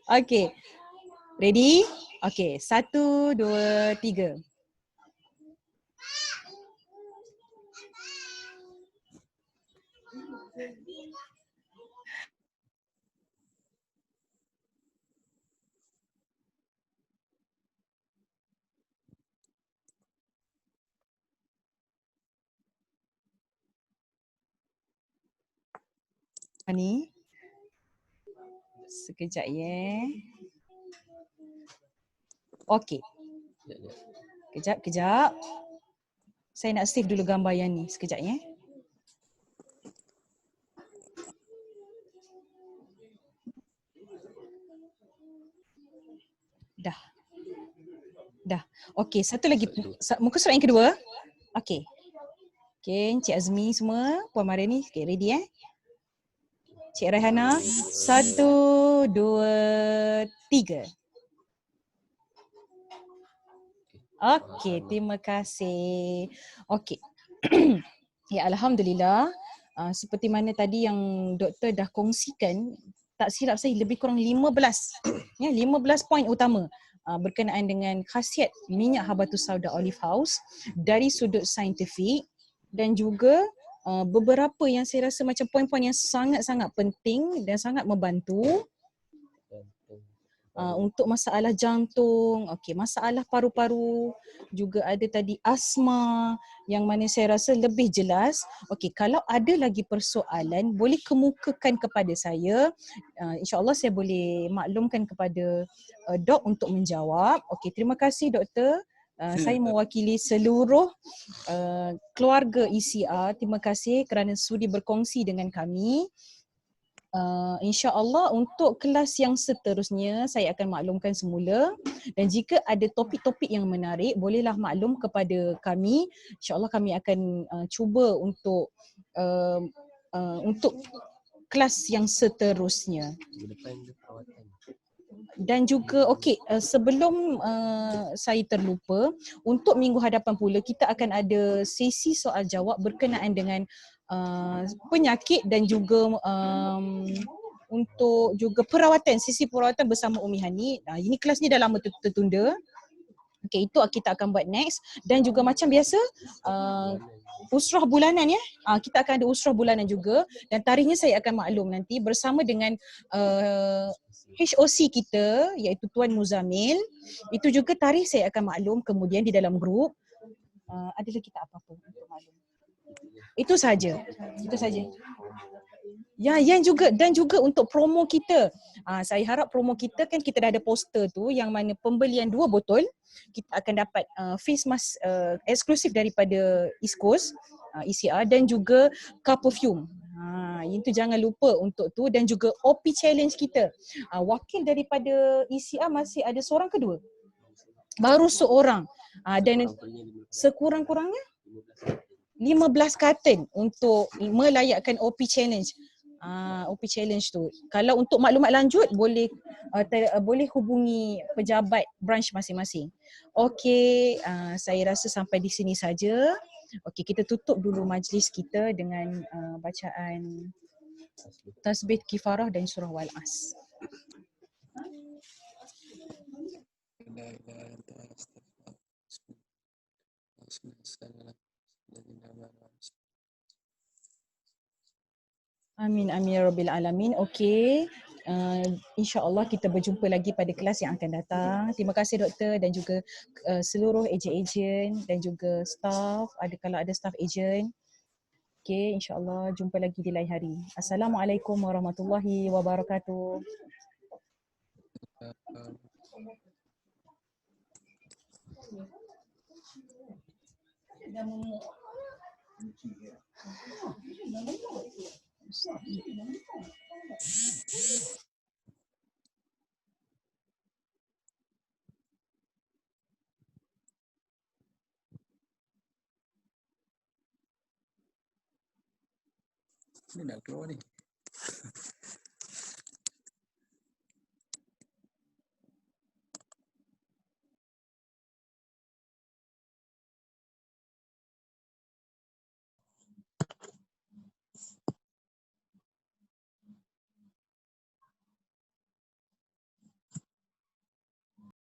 Okey. Ready? Okey, 1, 2, 3. Ni. Sekejap ya. Okey. Kejap. Saya nak save dulu gambar yang ni. Sekejap ya. Dah. Okey, satu lagi. Muka surat yang kedua. Okey. Okey, Encik Azmi semua. Puan Mariani. Okey, ready Cik Raihana. 1, 2, 3. Okey, terima kasih. Okey. Ya, alhamdulillah. Seperti mana tadi yang doktor dah kongsikan, tak silap saya lebih kurang 15 ya 15 poin utama berkenaan dengan khasiat minyak habatus sauda olive house dari sudut saintifik, dan juga beberapa yang saya rasa macam poin-poin yang sangat-sangat penting dan sangat membantu untuk masalah jantung, okey, masalah paru-paru, juga ada tadi asma yang mana saya rasa lebih jelas. Okey, kalau ada lagi persoalan boleh kemukakan kepada saya. InsyaAllah saya boleh maklumkan kepada Dok untuk menjawab. Okey, terima kasih Doktor. Saya mewakili seluruh keluarga ECR. Terima kasih kerana sudi berkongsi dengan kami. InsyaAllah untuk kelas yang seterusnya saya akan maklumkan semula, dan jika ada topik-topik yang menarik bolehlah maklum kepada kami. InsyaAllah kami akan cuba untuk kelas yang seterusnya. Dan juga sebelum saya terlupa, untuk minggu hadapan pula kita akan ada sesi soal jawab berkenaan dengan penyakit dan juga untuk juga perawatan, sesi perawatan bersama Umi Hani. Ini kelas ni dah lama tertunda. Okey, itu kita akan buat next. Dan juga macam biasa usrah bulanan ya. Kita akan ada usrah bulanan juga, dan tarikhnya saya akan maklum nanti bersama dengan HOC kita iaitu Tuan Muzamil. Itu juga tarikh saya akan maklum kemudian di dalam grup. Ada lagi tak apa-apa untuk maklum? Itu saja. Itu saja. Ya, yang juga dan juga untuk promo kita. Saya harap promo kita kan kita dah ada poster tu yang mana pembelian 2 botol kita akan dapat face mask eksklusif daripada East Coast ECR, dan juga car perfume. Itu jangan lupa untuk tu, dan juga OP challenge kita. Wakil daripada ECR masih ada seorang ke dua? Baru seorang. Dan sekurang-kurangnya 15 karton untuk melayakkan OP challenge. OP challenge tu. Kalau untuk maklumat lanjut boleh boleh hubungi pejabat branch masing-masing. Okey, saya rasa sampai di sini saja. Okey, kita tutup dulu majlis kita dengan bacaan tasbih kifarah dan surah Wal-As. Amin amin ya rabbil alamin. Okey. InsyaAllah kita berjumpa lagi pada kelas yang akan datang. Terima kasih doktor dan juga seluruh ejen-ejen dan juga staff, kalau ada staff ejen. Okey, insyaAllah jumpa lagi di lain hari. Assalamualaikum warahmatullahi wabarakatuh. Ni nak keluar ni.